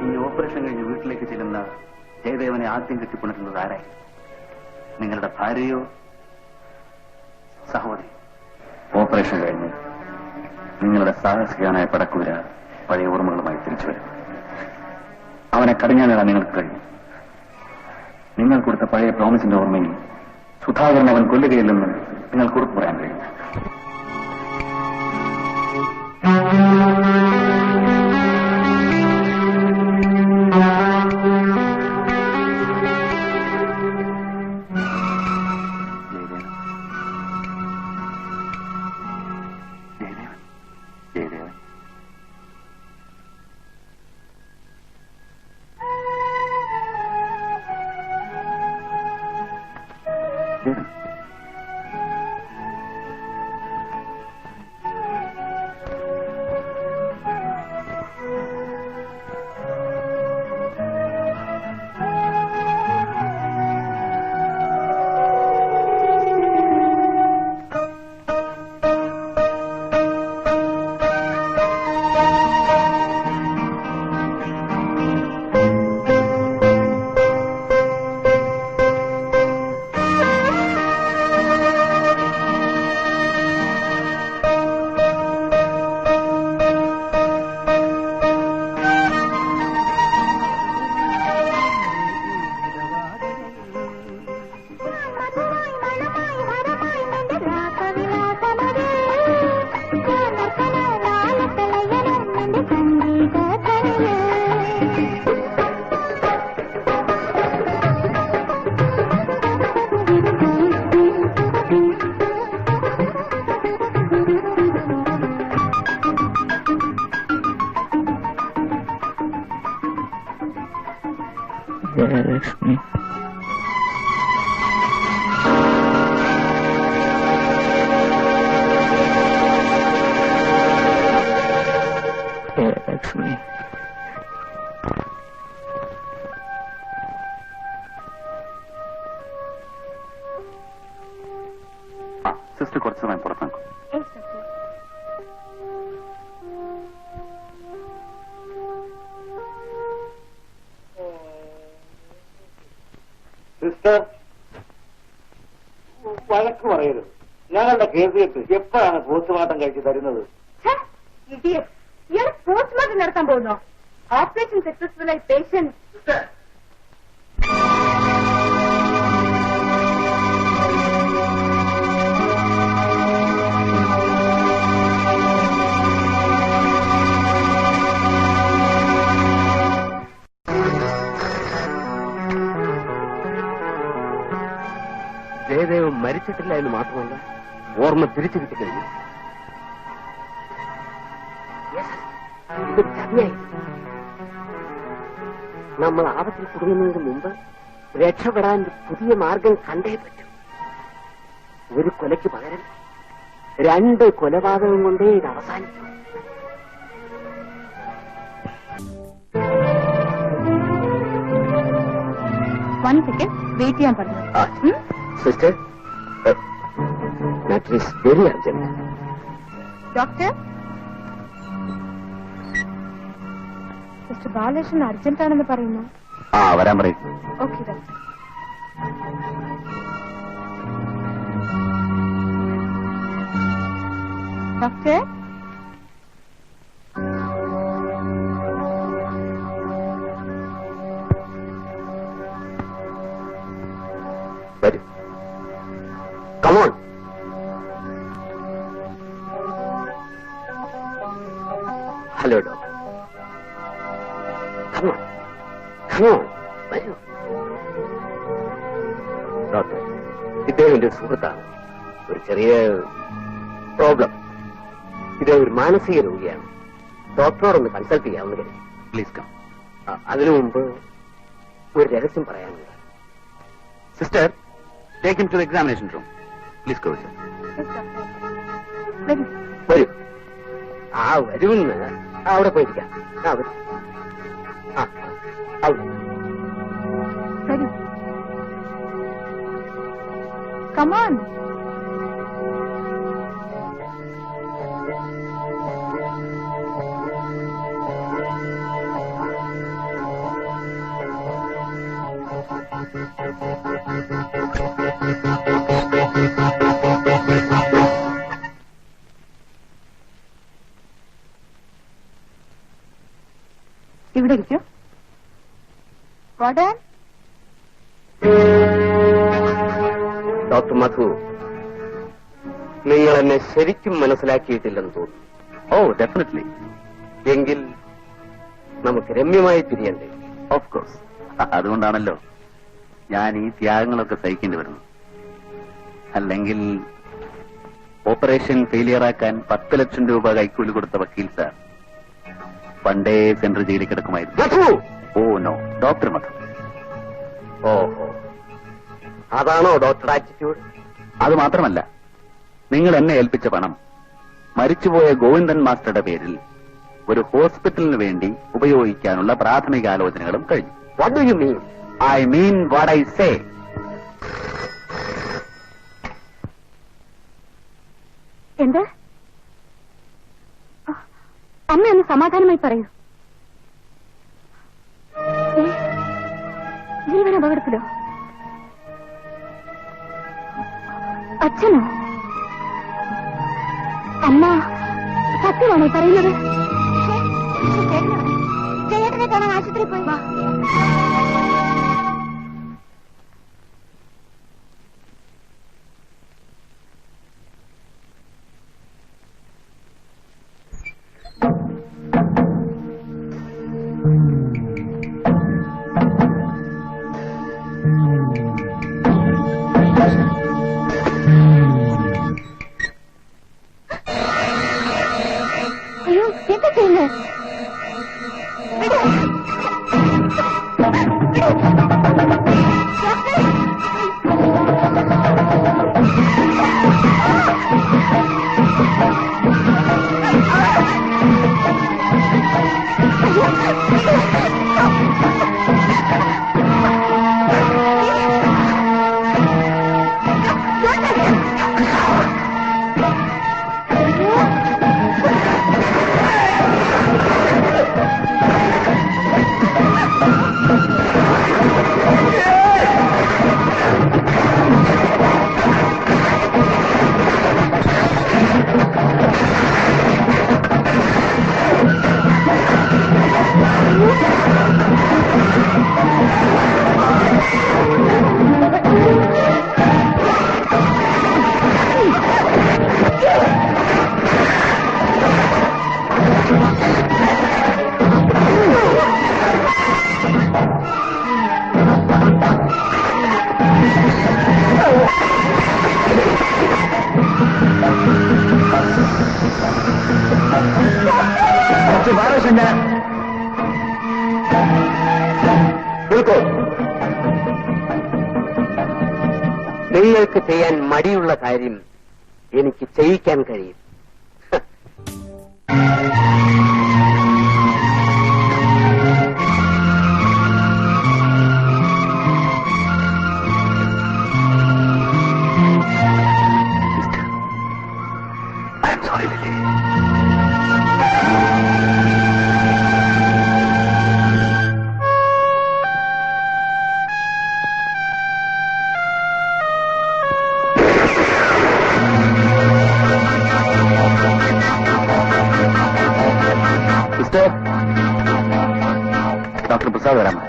ഈ ഓപ്പറേഷൻ കഴിഞ്ഞ് വീട്ടിലേക്ക് ചെല്ലുന്ന ജയദേവനെ ആദ്യം കെട്ടിക്കൊണ്ടിരുന്നത് ആരായി? നിങ്ങളുടെ ഭാര്യയോ സഹോദരി? ഓപ്പറേഷൻ കഴിഞ്ഞ് നിങ്ങളുടെ സാഹസികനായ പടക്കുതിര പഴയ ഓർമ്മകളുമായി തിരിച്ചു വരും. അവനെ കടിഞ്ഞാണിടാൻ നിങ്ങൾക്ക് കഴിയും. നിങ്ങൾ കൊടുത്ത പഴയ പ്രോമിസിന്റെ ഓർമ്മയിൽ സുധാകരൻ അവൻ കൊല്ലുകയില്ലെന്ന് നിങ്ങൾക്ക് ഉറപ്പ് പറയാൻ കഴിയും. ജയലക്ഷ്മി, ജയലക്ഷ്മി. സിസ്റ്റർ കുറച്ച് സമയം പുറത്താക്കും. സിസ്റ്റർ, വഴക്ക് പറയരുത്. ഞങ്ങളുടെ കേസ് കേട്ട് എപ്പോഴാണ് പോസ്റ്റ്മോർട്ടം കഴിച്ച് തരുന്നത്? ഇയാൾ പോസ്റ്റ്മോർട്ടം നടത്താൻ പോകുന്നോ? ഓപ്പറേഷൻ സക്സസ്ഫുൾ ആയി പേഷ്യന്റ് ജയദേവ് മരിച്ചിട്ടില്ല എന്ന് മാത്രമല്ല, ഓർമ്മ തിരിച്ചു കിട്ടി കഴിഞ്ഞു. ഇത് ചതിയായി. നമ്മൾ ആപത്തിൽ കുടുങ്ങുന്നതിന് മുമ്പ് രക്ഷപ്പെടാൻ പുതിയ മാർഗം കണ്ടേ പറ്റും. ഒരു കൊലയ്ക്ക് പകരം 2 കൊലപാതകം കൊണ്ടേ ഇത് അവസാനിക്കും. വൺ സെക്കൻഡ് വെയിറ്റ് ചെയ്യാൻ പറഞ്ഞു. Sister, matter is very urgent. Doctor, mister Balakrishnan urgent ആണെന്ന് പറയുന്നു. വരാൻ പറയും. Okay doctor. ഡോക്ടർ, വരൂ. Come on. Hello doctor. Come on come on, വരൂ. ഡോക്ടർ, ഇദ്ദേഹം എന്റെ സുഹൃത്താണ്. ഒരു ചെറിയ പ്രോബ്ലം. ഇദ്ദേഹം ഒരു മാനസിക രോഗിയാണ്. ഡോക്ടറോടൊന്ന് കൺസൾട്ട് ചെയ്യാവുന്ന കാര്യം. Please come. അതിനു മുമ്പ് ഒരു രഹസ്യം പറയാനുണ്ട്. Sister, take him to the examination room. Please go, sir. വരൂ. വരൂ. വരുമെന്ന് അവിടെ പോയിരിക്കാം. വരൂ. അവിടെ. വരൂ. കമാൻ. ഇവിടെ ഇരിക്കൂ. വാടാൻ. ഡോക്ടർ മധു, നിങ്ങൾ എന്നെ ശരിക്കും മനസ്സിലാക്കിയിട്ടില്ലെന്ന് തോന്നുന്നു. ഓ, ഡെഫിനറ്റ്ലി. എങ്കിൽ നമുക്ക് രമ്യമായി പിരിയണ്ടേ? Of course. അതുകൊണ്ടാണല്ലോ ഞാൻ ഈ ത്യാഗങ്ങളൊക്കെ സഹിക്കേണ്ടി വരുന്നത്. അല്ലെങ്കിൽ ഓപ്പറേഷൻ ഫെയിലിയറാക്കാൻ 10 ലക്ഷം രൂപ കൈക്കൂലി കൊടുത്ത വക്കീൽ സാർ പണ്ടേ സെൻട്രൽ ജയിലിൽ കിടക്കുമായിരുന്നു. മധു! ഓ നോ, ഡോക്ടർ മധു. ഓഹോ, അതാണോ ഡോക്ടർ ആറ്റിറ്റ്യൂഡ്? അത് മാത്രമല്ല, നിങ്ങൾ എന്നെ ഏൽപ്പിച്ച പണം മരിച്ചുപോയ ഗോവിന്ദൻ മാസ്റ്ററുടെ പേരിൽ ഒരു ഹോസ്പിറ്റലിന് വേണ്ടി ഉപയോഗിക്കാനുള്ള പ്രാഥമിക ആലോചനകളും കഴിഞ്ഞു. What do you mean? I mean what I say. എന്ത്? അമ്മ ഒന്ന് സമാധാനമായി പറയൂ. ജീവൻ അപകടത്തിലോ? അച്ഛനോ? അമ്മ സത്യമാണോ പറയുന്നത്? ചേട്ടനെ കാണാൻ ആശുപത്രി പോയി. അയ്യോ, എന്താ ചെയ്യുന്നത്? നിങ്ങൾക്ക് ചെയ്യാൻ മടിയുള്ള കാര്യം എനിക്ക് ചെയ്യിക്കാൻ കഴിയും. I am sorry Lilly. Doctor Prasad വരാമോ?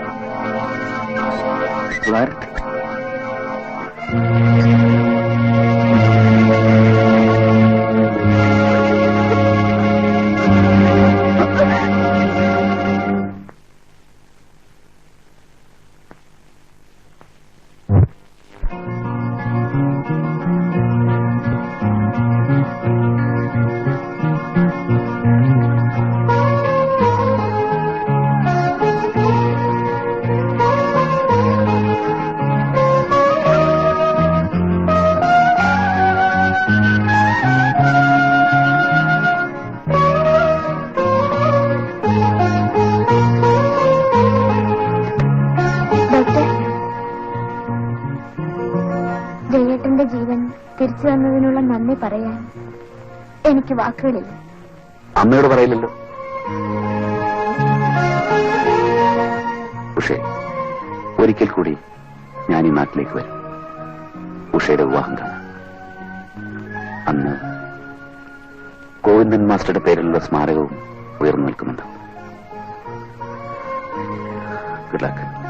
തിരിച്ചു വന്നതിനുള്ള നന്ദി പറയാൻ എനിക്ക് വാക്കുകളില്ല. അമ്മയോട് പറയില്ലല്ലോ. ഉഷേ, ഒരിക്കൽ കൂടി ഞാൻ ഈ നാട്ടിലേക്ക് വരും. ഉഷയുടെ വിവാഹം കാണാം. അന്ന് ഗോവിന്ദൻ മാസ്റ്ററുടെ പേരിലുള്ള സ്മാരകവും ഉയർന്നു നിൽക്കുന്നുണ്ട്. Good luck.